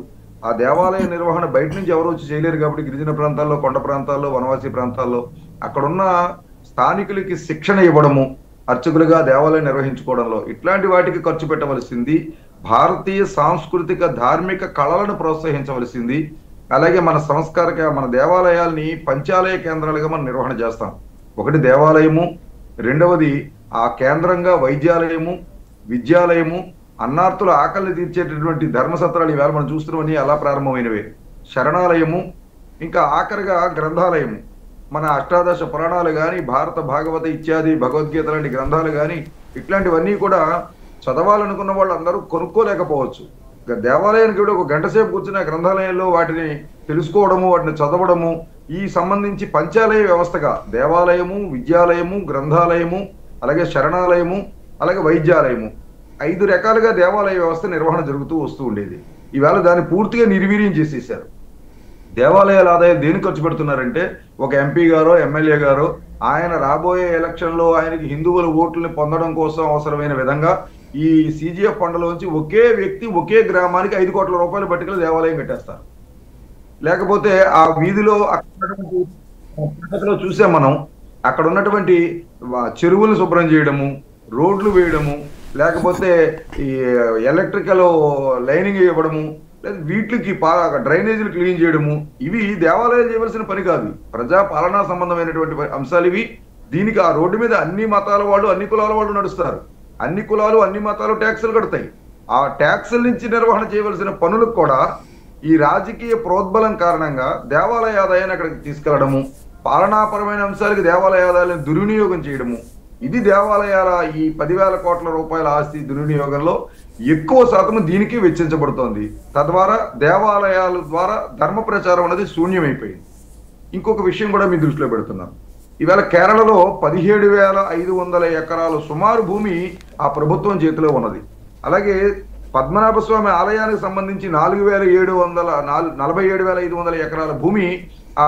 [SPEAKER 2] ఆ దేవాలయ నిర్వహణ బయట నుంచి ఎవరు వచ్చి చేయలేరు కాబట్టి గిరిజన ప్రాంతాల్లో, కొండ ప్రాంతాల్లో, వనవాసి ప్రాంతాల్లో అక్కడున్న స్థానికులకి శిక్షణ ఇవ్వడము, అర్చకులుగా దేవాలయం నిర్వహించుకోవడంలో ఇట్లాంటి వాటికి ఖర్చు పెట్టవలసింది. భారతీయ సాంస్కృతిక ధార్మిక కళలను ప్రోత్సహించవలసింది. అలాగే మన మన దేవాలయాల్ని పంచాలయ కేంద్రాలుగా మనం నిర్వహణ చేస్తాం. ఒకటి దేవాలయము, రెండవది ఆ కేంద్రంగా వైద్యాలయము, విద్యాలయము, అన్నార్థుల ఆకలిని తీర్చేటటువంటి ధర్మసత్రాలు ఈవేళ మనం చూస్తున్నవన్నీ అలా ప్రారంభమైనవే, శరణాలయము, ఇంకా ఆఖరిగా గ్రంథాలయము. మన అష్టాదశ పురాణాలు కానీ, భారత భాగవత ఇత్యాది భగవద్గీత లాంటి గ్రంథాలు కానీ, ఇట్లాంటివన్నీ కూడా చదవాలనుకున్న వాళ్ళు అందరూ కొనుక్కోలేకపోవచ్చు. దేవాలయానికి కూడా ఒక గంట సేపు కూర్చున్న గ్రంథాలయంలో వాటిని తెలుసుకోవడము, వాటిని చదవడము, ఈ సంబంధించి పంచాలయ వ్యవస్థగా దేవాలయము, విద్యాలయము, గ్రంథాలయము, అలాగే శరణాలయము, అలాగే వైద్యాలయము, 5 రకాలుగా దేవాలయ వ్యవస్థ నిర్వహణ జరుగుతూ వస్తూ ఉండేది. ఈవేళ దాన్ని పూర్తిగా నిర్వీర్యం చేసేసారు. దేవాలయాల ఆదాయం దేనికి ఖర్చు పెడుతున్నారంటే, ఒక ఎంపీ గారో ఎమ్మెల్యే గారో ఆయన రాబోయే ఎలక్షన్లో ఆయనకి హిందువుల ఓట్లని పొందడం కోసం అవసరమైన విధంగా ఈ CGF ఫండ్లోంచి ఒకే వ్యక్తి ఒకే గ్రామానికి 5 కోట్ల రూపాయలు పట్టుకెళ్ళి దేవాలయం కట్టేస్తారు. లేకపోతే ఆ వీధిలో అక్కడ చూసాం మనం, అక్కడ ఉన్నటువంటి చెరువులు శుభ్రం చేయడము, రోడ్లు వేయడము, లేకపోతే ఈ ఎలక్ట్రికల్ లైనింగ్ ఇవ్వడము, లేదా వీటికి డ్రైనేజీలు క్లీన్ చేయడము, ఇవి దేవాలయాలు చేయవలసిన పని కాదు. ప్రజా పాలనా సంబంధమైనటువంటి అంశాలు ఇవి. దీనికి ఆ రోడ్డు మీద అన్ని మతాల వాళ్ళు, అన్ని కులాల వాళ్ళు నడుస్తారు. అన్ని కులాలు, అన్ని మతాలు ట్యాక్సులు కడతాయి. ఆ ట్యాక్సుల నుంచి నిర్వహణ చేయవలసిన పనులకు కూడా ఈ రాజకీయ ప్రోద్బలం కారణంగా దేవాలయ ఆదాయాన్ని అక్కడికి తీసుకెళ్లడము, పాలనాపరమైన అంశాలకు దేవాలయ ఆదాయాలను దుర్వినియోగం చేయడము, ఇది దేవాలయాల ఈ 10,000 కోట్ల రూపాయల ఆస్తి దుర్వినియోగంలో ఎక్కువ శాతం దీనికి వెచ్చించబడుతోంది. తద్వారా దేవాలయాల ద్వారా ధర్మ ప్రచారం అనేది శూన్యమైపోయింది. ఇంకొక విషయం కూడా మీ దృష్టిలో పెడుతున్నాను. ఈవేళ కేరళలో 17,500 ఎకరాలు సుమారు భూమి ఆ ప్రభుత్వం చేతిలో ఉన్నది. అలాగే పద్మనాభ స్వామి ఆలయానికి సంబంధించి 47,500 ఎకరాల భూమి ఆ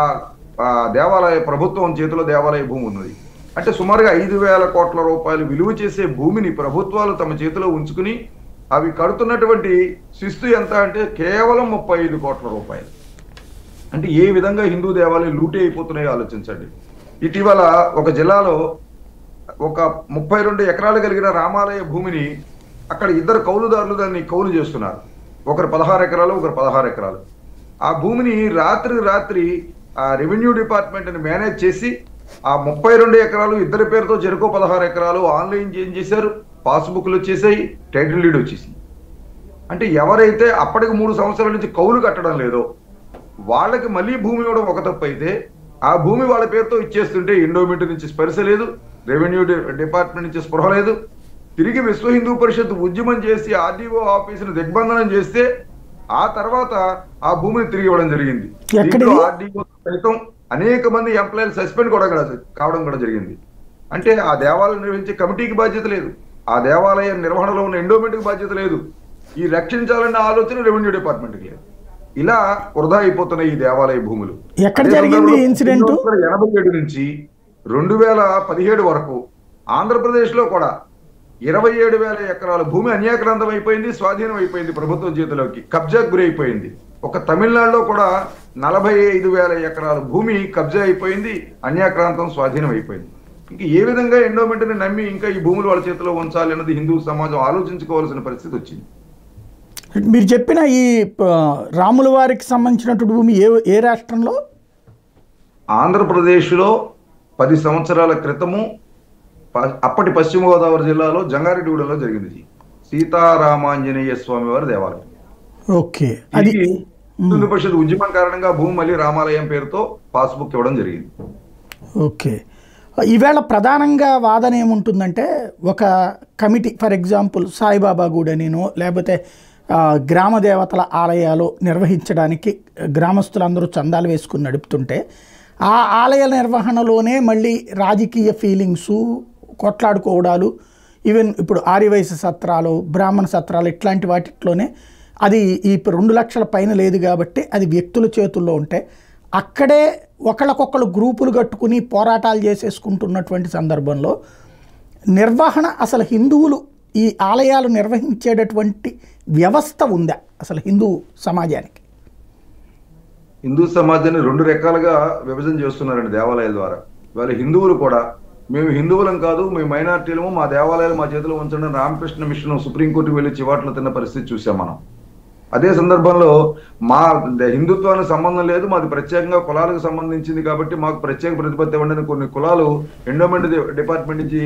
[SPEAKER 2] దేవాలయ ప్రభుత్వం చేతిలో దేవాలయ భూమి ఉన్నది. అంటే సుమారుగా 5,000 కోట్ల రూపాయలు విలువ చేసే భూమిని ప్రభుత్వాలు తమ చేతిలో ఉంచుకుని అవి కడుతున్నటువంటి శిస్తు ఎంత అంటే కేవలం 35 కోట్ల రూపాయలు. అంటే ఏ విధంగా హిందూ దేవాలయాలు లూటీ అయిపోతున్నాయో ఆలోచించండి. ఇటీవల ఒక జిల్లాలో ఒక 32 ఎకరాలు కలిగిన రామాలయ భూమిని అక్కడ 2 కౌలుదారులు దాన్ని కౌలు చేస్తున్నారు. ఒకరు 16 ఎకరాలు, ఒకరు 16 ఎకరాలు. ఆ భూమిని రాత్రి ఆ రెవెన్యూ డిపార్ట్మెంట్ని మేనేజ్ చేసి ఆ 32 ఎకరాలు ఇద్దరి పేరుతో చెరుకో 16 ఎకరాలు ఆన్లైన్ చేంజ్ చేశారు. పాస్బుక్లు వచ్చేసాయి, టైటిల్ డీడ్ వచ్చేసింది. అంటే ఎవరైతే అప్పటికి 3 సంవత్సరాల నుంచి కౌలు కట్టడం లేదో వాళ్ళకి మళ్ళీ భూమి ఇవ్వడం ఒక తప్పు అయితే, ఆ భూమి వాళ్ళ పేరుతో ఇచ్చేస్తుంటే ఎండోమెంట్ నుంచి స్పర్శ లేదు, రెవెన్యూ డిపార్ట్మెంట్ నుంచి స్పృహ లేదు. తిరిగి విశ్వ హిందూ పరిషత్ ఉద్యమం చేసి ఆర్డీఓ ఆఫీసును దిగ్బంధనం చేస్తే ఆ తర్వాత ఆ భూమిని తిరిగి ఇవ్వడం జరిగింది. ఆర్డీఓ సైతం అనేక మంది ఎంప్లాయీలు సస్పెండ్ కూడా కావడం కూడా జరిగింది. అంటే ఆ దేవాలయం నిర్వహించే కమిటీకి బాధ్యత లేదు, ఆ దేవాలయ నిర్వహణలో ఉన్న ఎండోమెంట్కి బాధ్యత లేదు, ఈ రక్షించాలన్న ఆలోచన రెవెన్యూ డిపార్ట్మెంట్కి లేదు. ఇలా వృధా అయిపోతున్నాయి ఈ దేవాలయ భూములు.
[SPEAKER 1] ఎక్కడ జరిగింది ఇన్సిడెంట్?
[SPEAKER 2] 1987 నుంచి 2017 వరకు ఆంధ్రప్రదేశ్ లో కూడా 27,000 ఎకరాల భూమి అన్యాక్రాంతం అయిపోయింది, స్వాధీనం అయిపోయింది, ప్రభుత్వం చేతిలోకి కబ్జాకు గురి అయిపోయింది. ఒక తమిళనాడులో కూడా 45,000 ఎకరాల భూమి కబ్జా అయిపోయింది, అన్యాక్రాంతం, స్వాధీనం అయిపోయింది. ఇంక ఏ విధంగా ఎండోమెంట్ని నమ్మి ఇంకా ఈ భూములు వాళ్ళ చేతిలో ఉంచాలి అన్నది హిందూ సమాజం ఆలోచించుకోవాల్సిన పరిస్థితి వచ్చింది.
[SPEAKER 1] మీరు చెప్పిన ఈ రాముల వారికి సంబంధించినటువంటి భూమి ఏ రాష్ట్రంలో?
[SPEAKER 2] ఆంధ్రప్రదేశ్లో 10 సంవత్సరాల క్రితము అప్పటి పశ్చిమ గోదావరి జిల్లాలో జంగారెడ్డిగూడెంలో జరిగింది సీతారామాంజనేయ స్వామి వారి దేవాలయం.
[SPEAKER 1] ఓకే, అది
[SPEAKER 2] హిందూ పరిషత్ ఉద్యమం కారణంగా భూమి మళ్ళీ రామాలయం పేరుతో పాస్బుక్ ఇవ్వడం జరిగింది.
[SPEAKER 1] ఓకే, ఈవేళ ప్రధానంగా వాదన ఏముంటుందంటే, ఒక కమిటీ ఫర్ ఎగ్జాంపుల్ సాయిబాబా గుడనినో లేకపోతే గ్రామ దేవతల ఆలయాలు నిర్వహించడానికి గ్రామస్తులందరూ చందాలు వేసుకుని నడుపుతుంటే, ఆ ఆలయ నిర్వహణలోనే మళ్ళీ రాజకీయ ఫీలింగ్సు, కొట్లాడుకోవడాలు, ఈవెన్ ఇప్పుడు ఆర్యవైశ్య సత్రాలు, బ్రాహ్మణ సత్రాలు ఇట్లాంటి వాటిలోనే అది ఈ 2 లక్షల పైన లేదు కాబట్టి అది వ్యక్తుల చేతుల్లో ఉంటే అక్కడే ఒకళ్ళకొకళ్ళు గ్రూపులు కట్టుకుని పోరాటాలు చేసేసుకుంటున్నటువంటి సందర్భంలో నిర్వహణ, అసలు హిందువులు ఈ ఆలయాలు నిర్వహించేటటువంటి వ్యవస్థ ఉందా అసలు హిందూ సమాజానికి?
[SPEAKER 2] హిందూ సమాజాన్ని 2 రకాలుగా విభజన చేస్తున్నారండి దేవాలయాల ద్వారా. ఇవాళ హిందువులు కూడా మేము హిందువులం కాదు, మేము మైనార్టీలము, మా దేవాలయాలు మా చేతిలో ఉంచడం రామకృష్ణ మిషన్ సుప్రీంకోర్టుకు వెళ్ళి చివాట్లు తిన్న పరిస్థితి చూసాం మనం. అదే సందర్భంలో మా హిందుత్వానికి సంబంధం లేదు, మాది ప్రత్యేకంగా కులాలకు సంబంధించింది కాబట్టి మాకు ప్రత్యేక ప్రతిపత్తి ఇవ్వండి కొన్ని కులాలు ఎండోమెంట్ డిపార్ట్మెంట్ నుంచి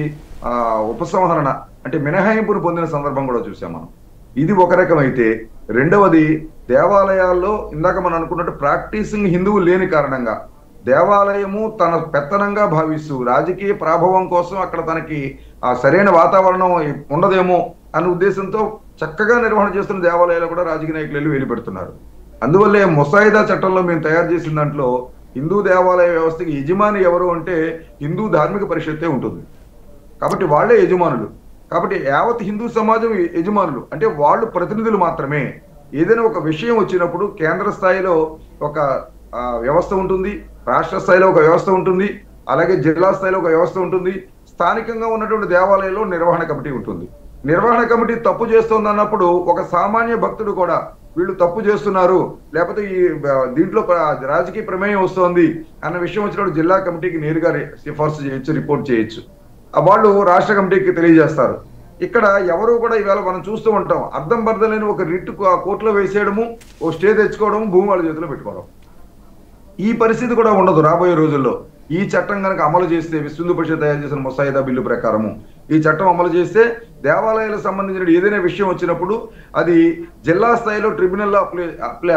[SPEAKER 2] ఉపసంహరణ అంటే మినహాయింపును పొందిన సందర్భం కూడా చూసాం మనం. ఇది ఒక రకం అయితే, రెండవది దేవాలయాల్లో ఇందాక మనం అనుకున్నట్టు ప్రాక్టీసింగ్ హిందువులు లేని కారణంగా దేవాలయము తన పెత్తనంగా భావిస్తూ రాజకీయ ప్రాభవం కోసం అక్కడ తనకి ఆ సరైన వాతావరణం ఉండదేమో అనే ఉద్దేశంతో చక్కగా నిర్వహణ చేస్తున్న దేవాలయాలు కూడా రాజకీయ నాయకులు వెళ్ళి వెలిపెడుతున్నారు. అందువల్లే ముసాయిదా చట్టంలో మేము తయారు చేసిన దాంట్లో హిందూ దేవాలయ వ్యవస్థకి యజమాని ఎవరు అంటే హిందూ ధార్మిక పరిషత్తే ఉంటుంది. కాబట్టి వాళ్లే యజమానులు. కాబట్టి యావత్ హిందూ సమాజం యజమానులు అంటే వాళ్ళు ప్రతినిధులు మాత్రమే. ఏదైనా ఒక విషయం వచ్చినప్పుడు కేంద్ర స్థాయిలో ఒక వ్యవస్థ ఉంటుంది, రాష్ట్ర స్థాయిలో ఒక వ్యవస్థ ఉంటుంది, అలాగే జిల్లా స్థాయిలో ఒక వ్యవస్థ ఉంటుంది, స్థానికంగా ఉన్నటువంటి దేవాలయంలో నిర్వహణ కమిటీ ఉంటుంది. నిర్వహణ కమిటీ తప్పు చేస్తుంది అన్నప్పుడు ఒక సామాన్య భక్తుడు కూడా వీళ్ళు తప్పు చేస్తున్నారు, లేకపోతే ఈ దీంట్లో రాజకీయ ప్రమేయం వస్తోంది అన్న విషయం వచ్చినప్పుడు జిల్లా కమిటీకి నేరుగా సిఫార్సు చేయొచ్చు, రిపోర్ట్ చేయొచ్చు. వాళ్ళు రాష్ట్ర కమిటీకి తెలియజేస్తారు. ఇక్కడ ఎవరు కూడా ఈవేళ మనం చూస్తూ ఉంటాం, అర్థం బర్థం లేని ఒక రిట్ కోర్టులో వేసేయడము, ఓ స్టే తెచ్చుకోవడము, భూమి వాళ్ళ చేతిలో పెట్టుకోవడం. ఈ పరిస్థితి కూడా ఉండదు రాబోయే రోజుల్లో. ఈ చట్టం కనుక అమలు చేస్తే, విశ్వ హిందూ పరిషత్ తయారు చేసిన ముసాయిదా బిల్లు ప్రకారము ఈ చట్టం అమలు చేస్తే దేవాలయాలకు సంబంధించిన ఏదైనా విషయం వచ్చినప్పుడు అది జిల్లా స్థాయిలో ట్రిబ్యునల్లో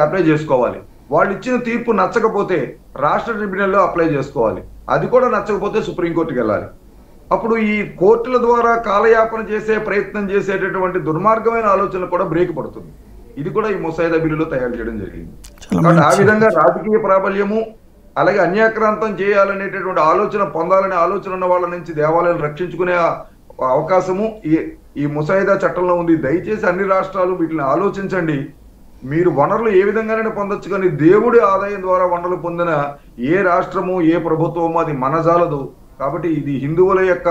[SPEAKER 2] అప్లై చేసుకోవాలి. వాళ్ళు ఇచ్చిన తీర్పు నచ్చకపోతే రాష్ట్ర ట్రిబ్యునల్లో అప్లై చేసుకోవాలి. అది కూడా నచ్చకపోతే సుప్రీంకోర్టుకి వెళ్ళాలి. అప్పుడు ఈ కోర్టుల ద్వారా కాలయాపన చేసే ప్రయత్నం చేసేటటువంటి దుర్మార్గమైన ఆలోచనలు కూడా బ్రేక్ పడుతుంది. ఇది కూడా ఈ ముసాయిదా బిల్లులో తయారు చేయడం జరిగింది. కాబట్టి ఆ విధంగా రాజకీయ ప్రాబల్యము అలాగే అన్యాక్రాంతం చేయాలనేటటువంటి ఆలోచన పొందాలనే ఆలోచన ఉన్న వాళ్ళ నుంచి దేవాలయాలు రక్షించుకునే అవకాశము ఈ ముసాయిదా చట్టంలో ఉంది. దయచేసి అన్ని రాష్ట్రాలు వీటిని ఆలోచించండి. మీరు వనరులు ఏ విధంగానైనా పొందొచ్చు, కానీ దేవుడి ఆదాయం ద్వారా వనరులు పొందిన ఏ రాష్ట్రము ఏ ప్రభుత్వము అది మనజాలదు. కాబట్టి ఇది హిందువుల యొక్క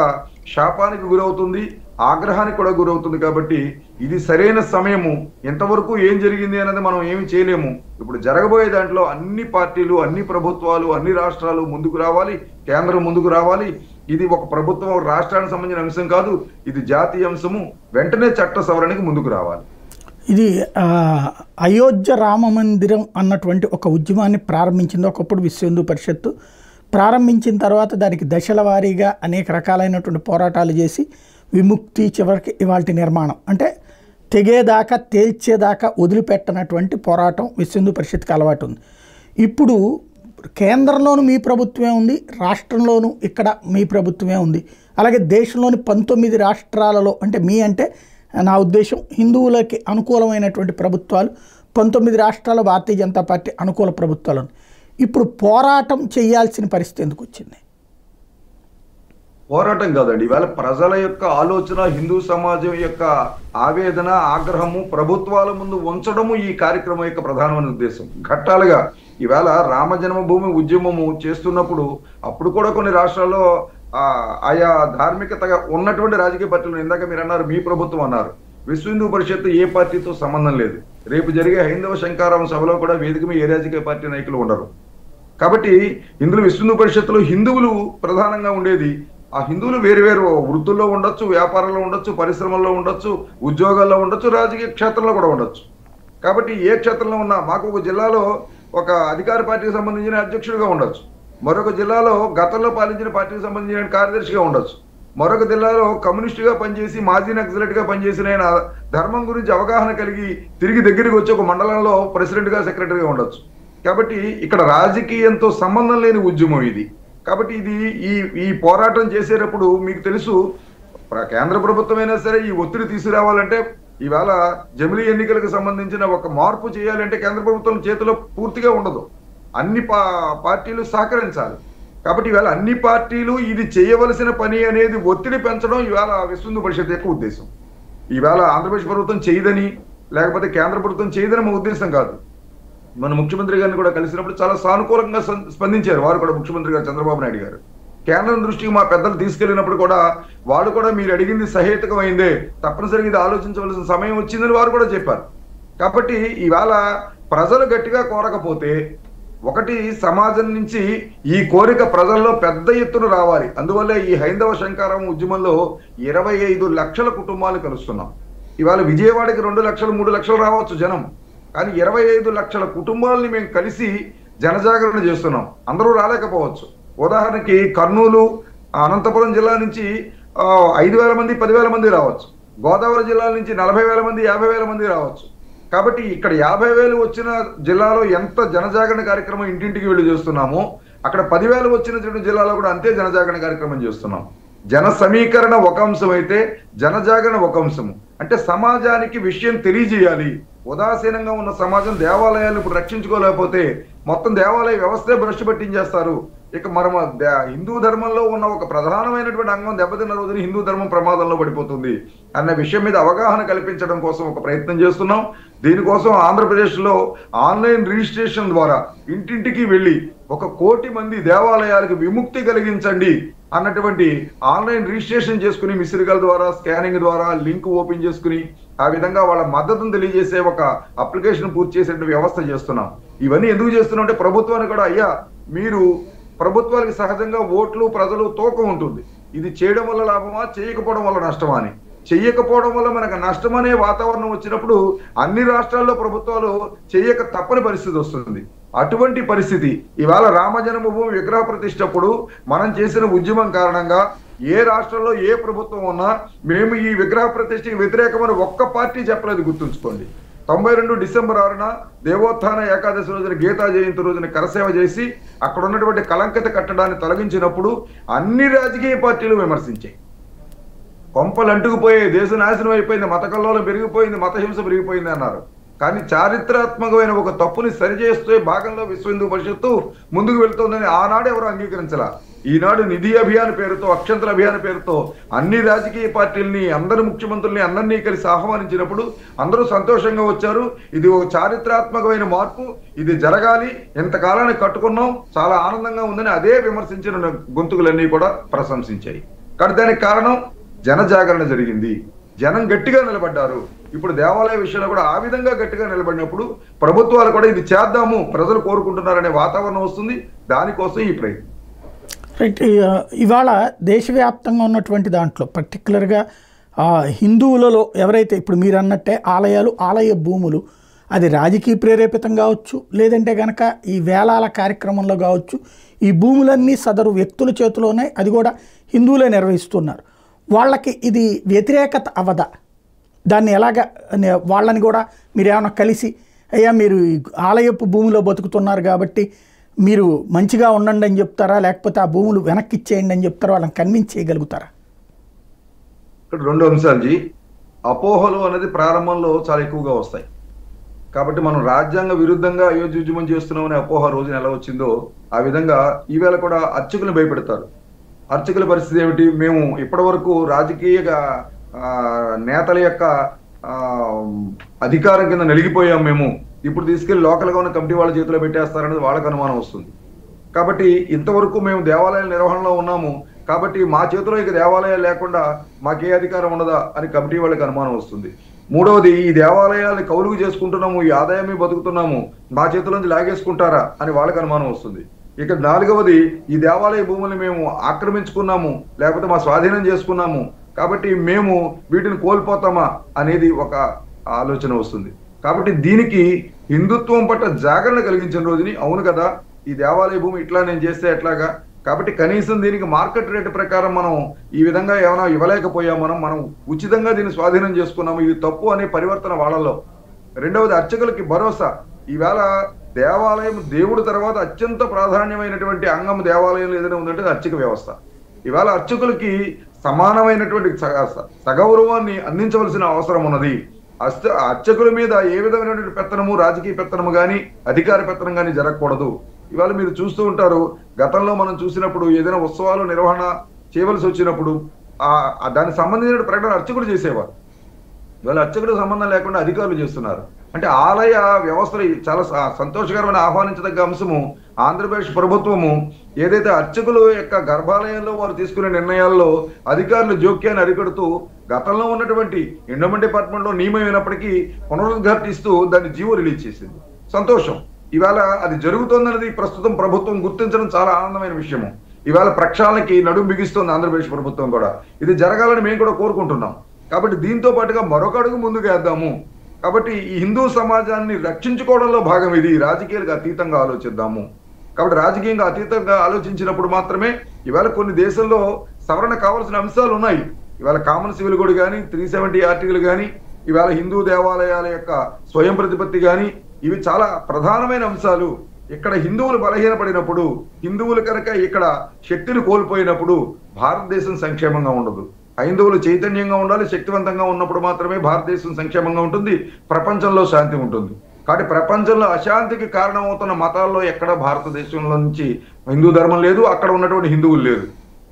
[SPEAKER 2] శాపానికి గురవుతుంది, ఆగ్రహానికి కూడా గురవుతుంది. కాబట్టి ఇది సరైన సమయము. ఎంతవరకు ఏం జరిగింది అనేది మనం ఏమి చేయలేము. ఇప్పుడు జరగబోయే దాంట్లో అన్ని పార్టీలు, అన్ని ప్రభుత్వాలు, అన్ని రాష్ట్రాలు ముందుకు రావాలి, కేంద్రం ముందుకు రావాలి. ఇది ఒక ప్రభుత్వం రాష్ట్రానికి సంబంధించిన అంశం కాదు, ఇది జాతీయ అంశము. వెంటనే చట్ట సవరణకి ముందుకు రావాలి.
[SPEAKER 1] ఇది అయోధ్య రామ మందిరం అన్నటువంటి ఒక ఉద్యమాన్ని ప్రారంభించింది ఒకప్పుడు విశ్వ హిందూ పరిషత్తు. ప్రారంభించిన తర్వాత దానికి దశల వారీగా అనేక రకాలైనటువంటి పోరాటాలు చేసి విముక్తి, చివరికి ఇవాల్టి నిర్మాణం. అంటే తెగేదాకా తేల్చేదాకా వదిలిపెట్టనటువంటి పోరాటం విశ్వ హిందూ పరిషత్కి అలవాటు ఉంది. ఇప్పుడు కేంద్రంలోనూ మీ ప్రభుత్వమే ఉంది, రాష్ట్రంలోనూ ఇక్కడ మీ ప్రభుత్వమే ఉంది. అలాగే దేశంలోని 19 రాష్ట్రాలలో, అంటే మీ అంటే నా ఉద్దేశం హిందువులకి అనుకూలమైనటువంటి ప్రభుత్వాలు 19 రాష్ట్రాల భారతీయ జనతా పార్టీ అనుకూల ప్రభుత్వాలు ఉన్నాయి. ఇప్పుడు పోరాటం చేయాల్సిన పరిస్థితి ఎందుకు వచ్చింది?
[SPEAKER 2] పోరాటం కాదండి, ఇవాళ ప్రజల యొక్క ఆలోచన, హిందూ సమాజం యొక్క ఆవేదన, ఆగ్రహము ప్రభుత్వాల ముందు ఉంచడము ఈ కార్యక్రమం యొక్క ప్రధానమైన ఉద్దేశం. ఘట్టాలుగా ఇవాళ రామ జన్మభూమి ఉద్యమము చేస్తున్నప్పుడు అప్పుడు కూడా కొన్ని రాష్ట్రాల్లో ఆయా ధార్మికతగా ఉన్నటువంటి రాజకీయ పార్టీలు, ఇందాక మీరు అన్నారు మీ ప్రభుత్వం అన్నారు, విశ్వ హిందూ పరిషత్ ఏ పార్టీతో సంబంధం లేదు. రేపు జరిగే హైందవ శంకారావం సభలో కూడా వేదిక మీద ఏ రాజకీయ పార్టీ నాయకులు ఉండరు. కాబట్టి ఇందులో విశ్వ హిందూ పరిషత్తులో హిందువులు ప్రధానంగా ఉండేది. ఆ హిందువులు వేరు వేరు వృత్తుల్లో ఉండొచ్చు, వ్యాపారంలో ఉండొచ్చు, పరిశ్రమల్లో ఉండొచ్చు, ఉద్యోగాల్లో ఉండొచ్చు, రాజకీయ క్షేత్రంలో కూడా ఉండొచ్చు. కాబట్టి ఏ క్షేత్రంలో ఉన్నా మాకు ఒక జిల్లాలో ఒక అధికార పార్టీకి సంబంధించిన అధ్యక్షుడిగా ఉండొచ్చు, మరొక జిల్లాలో గతంలో పాలించిన పార్టీకి సంబంధించిన కార్యదర్శిగా ఉండొచ్చు, మరొక జిల్లాలో కమ్యూనిస్టుగా పనిచేసి మాజీ నక్సలైట్గా పనిచేసిన ఆయన ధర్మం గురించి అవగాహన కలిగి తిరిగి దగ్గరికి వచ్చి ఒక మండలంలో ప్రెసిడెంట్గా, సెక్రటరీగా ఉండొచ్చు. కాబట్టి ఇక్కడ రాజకీయంతో సంబంధం లేని ఉద్యమం ఇది. కాబట్టి ఇది ఈ పోరాటం చేసేటప్పుడు మీకు తెలుసు, కేంద్ర ప్రభుత్వమైనా సరే ఈ ఒత్తిడి తీసుకురావాలంటే ఇవాళ జమిలీ ఎన్నికలకు సంబంధించిన ఒక మార్పు చేయాలంటే కేంద్ర ప్రభుత్వం చేతిలో పూర్తిగా ఉండదు, అన్ని పార్టీలు సహకరించాలి. కాబట్టి ఇవాళ అన్ని పార్టీలు ఇది చేయవలసిన పని అనేది ఒత్తిడి పెంచడం ఇవాళ విశ్వ హిందూ పరిషత్ యొక్క ఉద్దేశం. ఇవాళ ఆంధ్రప్రదేశ్ ప్రభుత్వం చేయదని, లేకపోతే కేంద్ర ప్రభుత్వం చేయదని మా ఉద్దేశం కాదు. మన ముఖ్యమంత్రి గారిని కూడా కలిసినప్పుడు చాలా సానుకూలంగా స్పందించారు వారు కూడా, ముఖ్యమంత్రి గారు చంద్రబాబు నాయుడు గారు. కేంద్రం దృష్టికి మా పెద్దలు తీసుకెళ్లినప్పుడు కూడా వాళ్ళు కూడా మీరు అడిగింది సహేతుకమైందే, తప్పనిసరిగా ఇది ఆలోచించవలసిన సమయం వచ్చిందని వారు కూడా చెప్పారు. కాబట్టి ఇవాళ ప్రజలు గట్టిగా కోరకపోతే, ఒకటి సమాజం నుంచి ఈ కోరిక ప్రజల్లో పెద్ద ఎత్తున రావాలి. అందువల్ల ఈ హైందవ శంకారం ఉద్యమంలో 25 లక్షల కుటుంబాలు కలుస్తున్నాం. ఇవాళ విజయవాడకి 2 లక్షలు 3 లక్షలు రావచ్చు జనం, కానీ 25 లక్షల కుటుంబాలని మేము కలిసి జనజాగరణ చేస్తున్నాం. అందరూ రాలేకపోవచ్చు. ఉదాహరణకి కర్నూలు, అనంతపురం జిల్లా నుంచి 5,000 మంది 10,000 మంది రావచ్చు. గోదావరి జిల్లాల నుంచి 40,000 మంది 50,000 మంది రావచ్చు. కాబట్టి ఇక్కడ 50,000 వచ్చిన జిల్లాలో ఎంత జనజాగరణ కార్యక్రమం ఇంటింటికి వెళ్ళి చేస్తున్నామో, అక్కడ 10,000 వచ్చిన జిల్లాలో కూడా అంతే జనజాగరణ కార్యక్రమం చేస్తున్నాం. జన సమీకరణ ఒక అంశం అయితే జనజాగరణ ఒక అంశము. అంటే సమాజానికి విషయం తెలియజేయాలి. ఉదాసీనంగా ఉన్న సమాజం దేవాలయాలు ఇప్పుడు రక్షించుకోలేకపోతే మొత్తం దేవాలయ వ్యవస్థే భ్రష్టు పట్టించేస్తారు. ఇక మనం హిందూ ధర్మంలో ఉన్న ఒక ప్రధానమైనటువంటి అంగం దెబ్బతిన్న రోజున హిందూ ధర్మం ప్రమాదంలో పడిపోతుంది అన్న విషయం మీద అవగాహన కల్పించడం కోసం ఒక ప్రయత్నం చేస్తున్నాం. దీనికోసం ఆంధ్రప్రదేశ్లో ఆన్లైన్ రిజిస్ట్రేషన్ ద్వారా ఇంటింటికి వెళ్ళి 1 కోటి మంది దేవాలయాలకు విముక్తి కలిగించండి అన్నటువంటి ఆన్లైన్ రిజిస్ట్రేషన్ చేసుకుని మిస్రికల ద్వారా, స్కానింగ్ ద్వారా లింక్ ఓపెన్ చేసుకుని ఆ విధంగా వాళ్ళ మద్దతును తెలియజేసే ఒక అప్లికేషన్ పూర్తి చేసే వ్యవస్థ చేస్తున్నాం. ఇవన్నీ ఎందుకు చేస్తున్నాం అంటే ప్రభుత్వానికి కూడా, అయ్యా మీరు ప్రభుత్వానికి సహజంగా ఓట్లు ప్రజలు తూకం ఉంటుంది, ఇది చేయడం వల్ల లాభమా చేయకపోవడం వల్ల నష్టమా అని. చెయ్యకపోవడం వల్ల మనకు నష్టమనే వాతావరణం వచ్చినప్పుడు అన్ని రాష్ట్రాల్లో ప్రభుత్వాలు చెయ్యక తప్పని పరిస్థితి వస్తుంది. అటువంటి పరిస్థితి ఇవాళ రామ జన్మభూమి విగ్రహ ప్రతిష్టప్పుడు మనం చేసిన ఉద్యమం కారణంగా ఏ రాష్ట్రంలో ఏ ప్రభుత్వం ఉన్నా మేము ఈ విగ్రహ ప్రతిష్టకి వ్యతిరేకమని ఒక్క పార్టీ చెప్పలేదు, గుర్తుంచుకోండి. 92 డిసెంబర్ 6న దేవోత్థాన ఏకాదశి రోజున గీతా జయంతి రోజున కరసేవ చేసి అక్కడ ఉన్నటువంటి కలంకిత కట్టడాన్ని తొలగించినప్పుడు అన్ని రాజకీయ పార్టీలు విమర్శించాయి. కొంపలు అంటుకుపోయే, దేశ నాశనం అయిపోయింది, మత కల్లోలం పెరిగిపోయింది, మతహింస పెరిగిపోయింది అన్నారు. కానీ చారిత్రాత్మకమైన ఒక తప్పుని సరిచేస్తే భాగంలో విశ్వ హిందూ పరిషత్తు ముందుకు వెళ్తోందని ఆనాడు ఎవరు అంగీకరించాల. ఈనాడు నిధి అభియాన్ పేరుతో, అక్షంతల అభియాన్ పేరుతో అన్ని రాజకీయ పార్టీలని, అందరు ముఖ్యమంత్రుల్ని అందరినీ కలిసి ఆహ్వానించినప్పుడు అందరూ సంతోషంగా వచ్చారు. ఇది ఒక చారిత్రాత్మకమైన మార్పు, ఇది జరగాలి, ఎంతకాలానికి కట్టుకున్నాం, చాలా ఆనందంగా ఉందని అదే విమర్శించిన గొంతుకులన్నీ కూడా ప్రశంసించాయి. కానీ దానికి కారణం జనజాగరణ జరిగింది, జనం గట్టిగా నిలబడ్డారు. ఇప్పుడు దేవాలయ విషయంలో కూడా ఆ విధంగా గట్టిగా నిలబడినప్పుడు ప్రభుత్వాలు కూడా ఇది చేద్దాము, ప్రజలు కోరుకుంటున్నారనే వాతావరణం వస్తుంది. దానికోసం ఈ ప్రయత్నం.
[SPEAKER 1] రైట్. ఇవాళ దేశవ్యాప్తంగా ఉన్నటువంటి దాంట్లో పర్టికులర్గా హిందువులలో ఎవరైతే ఇప్పుడు మీరు అన్నట్టే ఆలయాలు, ఆలయ భూములు, అది రాజకీయ ప్రేరేపితం కావచ్చు, లేదంటే కనుక ఈ వేలాల కార్యక్రమంలో కావచ్చు, ఈ భూములన్నీ సదరు వ్యక్తుల చేతిలోనే, అది కూడా హిందువులే నిర్వహిస్తున్నారు. వాళ్ళకి ఇది వ్యతిరేకత అవదా? దాన్ని ఎలాగ వాళ్ళని కూడా మీరు ఏమైనా కలిసి అయ్యా మీరు ఆలయపు భూమిలో బతుకుతున్నారు కాబట్టి మీరు మంచిగా ఉండండి అని చెప్తారా, లేకపోతే ఆ భూములు వెనక్కి ఇచ్చేయండి అని చెప్తారా, వాళ్ళని కన్విన్స్ చేయగలుగుతారా?
[SPEAKER 2] ఇక్కడ రెండు అంశాలు జీ. అపోహలు అనేది ప్రారంభంలో చాలా ఎక్కువగా వస్తాయి. కాబట్టి మనం రాజ్యాంగ విరుద్ధంగా అయోధ్య ఉద్యమం చేస్తున్నామనే అపోహ రోజున ఎలా వచ్చిందో ఆ విధంగా ఈవేళ కూడా అర్చకులు భయపెడతారు. అర్చకుల పరిస్థితి ఏమిటి? మేము ఇప్పటి వరకు రాజకీయ నేతల యొక్క అధికారం కింద నలిగిపోయాం, మేము ఇప్పుడు తీసుకెళ్లి లోకల్గా ఉన్న కమిటీ వాళ్ళ చేతిలో పెట్టేస్తారనేది వాళ్ళకు అనుమానం వస్తుంది. కాబట్టి ఇంతవరకు మేము దేవాలయాల నిర్వహణలో ఉన్నాము కాబట్టి మా చేతిలో ఇక దేవాలయాలు లేకుండా మాకే అధికారం ఉండదా అని కమిటీ వాళ్ళకి అనుమానం వస్తుంది. మూడవది, ఈ దేవాలయాలు కౌలుగు చేసుకుంటున్నాము, ఈ ఆదాయమే బతుకుతున్నాము, మా చేతిలోంచి లాగేసుకుంటారా అని వాళ్ళకి అనుమానం వస్తుంది. ఇక నాలుగవది, ఈ దేవాలయ భూముల్ని మేము ఆక్రమించుకున్నాము లేకపోతే మా స్వాధీనం చేసుకున్నాము కాబట్టి మేము వీటిని కోల్పోతామా అనేది ఒక ఆలోచన వస్తుంది. కాబట్టి దీనికి హిందుత్వం పట్ల జాగరణ కలిగించిన రోజుని అవును కదా ఈ దేవాలయ భూమి ఇట్లా నేను చేస్తే ఎట్లాగా, కాబట్టి కనీసం దీనికి మార్కెట్ రేటు ప్రకారం మనం ఈ విధంగా ఏమైనా ఇవ్వలేకపోయాం, మనం ఉచితంగా దీన్ని స్వాధీనం చేసుకున్నాము, ఇది తప్పు అనే పరివర్తన వాళ్ళలో. రెండవది, అర్చకులకి భరోసా. ఈవేళ దేవాలయం దేవుడు తర్వాత అత్యంత ప్రాధాన్యమైనటువంటి అంగం దేవాలయంలో ఏదైనా ఉందంటే అర్చక వ్యవస్థ. ఇవాళ అర్చకులకి సమానమైనటువంటి సగౌరవాన్ని అందించవలసిన అవసరం ఉన్నది. అర్చకుల మీద ఏ విధమైనటువంటి పెత్తనము, రాజకీయ పెత్తనము కానీ అధికార పెత్తనం కానీ జరగకూడదు. ఇవాళ మీరు చూస్తూ ఉంటారు, గతంలో మనం చూసినప్పుడు ఏదైనా ఉత్సవాలు నిర్వహణ చేయవలసి వచ్చినప్పుడు దానికి సంబంధించిన ప్రకటన అర్చకుడు చేసేవారు. ఇవాళ అర్చకుడు సంబంధం లేకుండా అధికారులు చేస్తున్నారు. అంటే ఆలయ వ్యవస్థలు చాలా సంతోషకరమైన ఆహ్వానించదగ్గ అంశము. ఆంధ్రప్రదేశ్ ప్రభుత్వము ఏదైతే అర్చకుల యొక్క గర్భాలయంలో వారు తీసుకునే నిర్ణయాల్లో అధికారుల జోక్యాన్ని అరికడుతూ గతంలో ఉన్నటువంటి ఎండోమెంట్ డిపార్ట్మెంట్ లో నియమమైనప్పటికీ పునరుద్ఘాటిస్తూ దాన్ని జీవో రిలీజ్ చేసింది. సంతోషం. ఇవాళ అది జరుగుతోందన్నది ప్రస్తుతం ప్రభుత్వం గుర్తించడం చాలా ఆనందమైన విషయము. ఇవాళ ప్రక్షాళనకి నడుం బిగిస్తోంది ఆంధ్రప్రదేశ్ ప్రభుత్వం కూడా. ఇది జరగాలని మేము కూడా కోరుకుంటున్నాం. కాబట్టి దీంతో పాటుగా మరొక అడుగు ముందుకు వేద్దాము. కాబట్టి ఈ హిందూ సమాజాన్ని రక్షించుకోవడంలో భాగం ఇది. రాజకీయాలకు అతీతంగా ఆలోచిద్దాము. కాబట్టి రాజకీయంగా అతీతంగా ఆలోచించినప్పుడు మాత్రమే ఇవాళ కొన్ని దేశంలో సవరణ కావాల్సిన అంశాలు ఉన్నాయి. ఇవాళ కామన్ సివిల్ కోడ్ కానీ 370 ఆర్టికల్ కానీ ఇవాళ హిందూ దేవాలయాల యొక్క స్వయం ప్రతిపత్తి కానీ ఇవి చాలా ప్రధానమైన అంశాలు. ఇక్కడ హిందువులు బలహీనపడినప్పుడు, హిందువులు కనుక ఇక్కడ శక్తిని కోల్పోయినప్పుడు భారతదేశం సంక్షేమంగా ఉండదు. హైందవులు చైతన్యంగా ఉండాలి, శక్తివంతంగా ఉన్నప్పుడు మాత్రమే భారతదేశం సంక్షేమంగా ఉంటుంది, ప్రపంచంలో శాంతి ఉంటుంది. కాబట్టి ప్రపంచంలో అశాంతికి కారణమవుతున్న మతాల్లో ఎక్కడ భారతదేశంలో నుంచి హిందూ ధర్మం లేదు, అక్కడ ఉన్నటువంటి హిందువులు లేరు.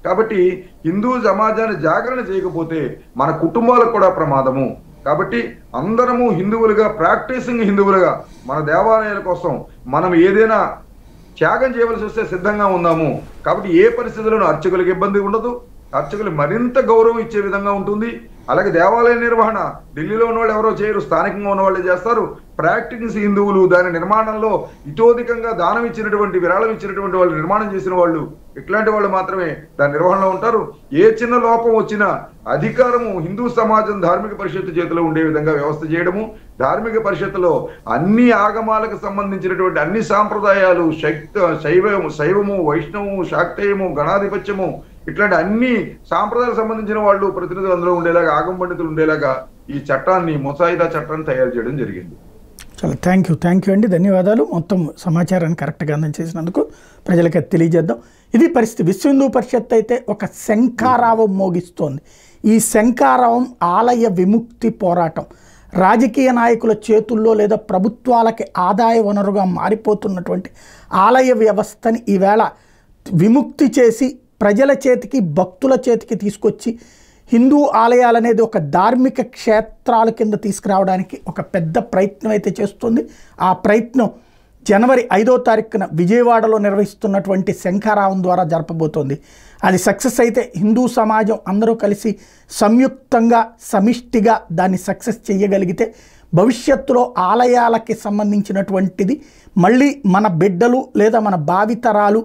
[SPEAKER 2] కాబట్టి హిందూ సమాజాన్ని జాగరణ చేయకపోతే మన కుటుంబాలకు కూడా ప్రమాదము. కాబట్టి అందరము హిందువులుగా, ప్రాక్టీసింగ్ హిందువులుగా మన దేవాలయాల కోసం మనం ఏదైనా త్యాగం చేయవలసి వస్తే సిద్ధంగా ఉందాము. కాబట్టి ఏ పరిస్థితుల్లోనూ అర్చకులకు ఇబ్బంది ఉండదు, అర్చకులు మరింత గౌరవం ఇచ్చే విధంగా ఉంటుంది. అలాగే దేవాలయ నిర్వహణ ఢిల్లీలో ఉన్నవాళ్ళు ఎవరో చేయరు, స్థానికంగా ఉన్న వాళ్ళే చేస్తారు. ప్రాక్టీస్ హిందువులు దాని నిర్మాణంలో ఇతోధికంగా దానం ఇచ్చినటువంటి, విరాళం ఇచ్చినటువంటి వాళ్ళు, నిర్మాణం చేసిన వాళ్ళు, ఇట్లాంటి వాళ్ళు మాత్రమే దాని నిర్వహణలో ఉంటారు. ఏ చిన్న లోపం వచ్చినా అధికారము హిందూ సమాజం ధార్మిక పరిషత్తు చేతిలో ఉండే విధంగా వ్యవస్థ చేయడము. ధార్మిక పరిషత్తులో అన్ని ఆగమాలకు సంబంధించినటువంటి అన్ని సాంప్రదాయాలు, శైవము, వైష్ణవము, శాక్తేయము, గణాధిపత్యము, ఇట్లాంటి అన్ని సాంప్రదాయాలకు సంబంధించిన వాళ్ళు ప్రతినిధులు అందులో ఉండేలాగా, ఆగమ పండితులు ఉండేలాగా ఈ చట్టాన్ని, ముసాయిదా చట్టాన్ని తయారు చేయడం జరిగింది.
[SPEAKER 1] చాలా థ్యాంక్ యూ అండి, ధన్యవాదాలు. మొత్తం సమాచారాన్ని కరెక్ట్గా అందించేసినందుకు ప్రజలకి తెలియజేద్దాం. ఇది పరిస్థితి. విశ్వ హిందూ పరిషత్ అయితే ఒక శంఖారావం మోగిస్తోంది. ఈ శంఖారావం ఆలయ విముక్తి పోరాటం. రాజకీయ నాయకుల చేతుల్లో లేదా ప్రభుత్వాలకి ఆదాయ వనరుగా మారిపోతున్నటువంటి ఆలయ వ్యవస్థని ఈవేళ విముక్తి చేసి ప్రజల చేతికి, భక్తుల చేతికి తీసుకొచ్చి హిందూ ఆలయాలు అనేది ఒక ధార్మిక క్షేత్రాల కింద తీసుకురావడానికి ఒక పెద్ద ప్రయత్నం అయితే చేస్తుంది. ఆ ప్రయత్నం జనవరి 5వ తారీఖున విజయవాడలో నిర్వహిస్తున్నటువంటి శంఖారావం ద్వారా జరపబోతోంది. అది సక్సెస్ అయితే హిందూ సమాజం అందరూ కలిసి సంయుక్తంగా, సమిష్టిగా దాన్ని సక్సెస్ చేయగలిగితే భవిష్యత్తులో ఆలయాలకి సంబంధించినటువంటిది మళ్ళీ మన బిడ్డలు లేదా మన భావితరాలు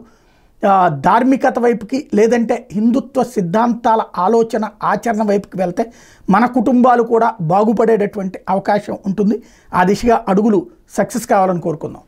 [SPEAKER 1] ధార్మికత వైపుకి, లేదంటే హిందుత్వ సిద్ధాంతాల ఆలోచన, ఆచరణ వైపుకి వెళ్తే మన కుటుంబాలు కూడా బాగుపడేటటువంటి అవకాశం ఉంటుంది. ఆ దిశగా అడుగులు సక్సెస్ కావాలని కోరుకుందాం.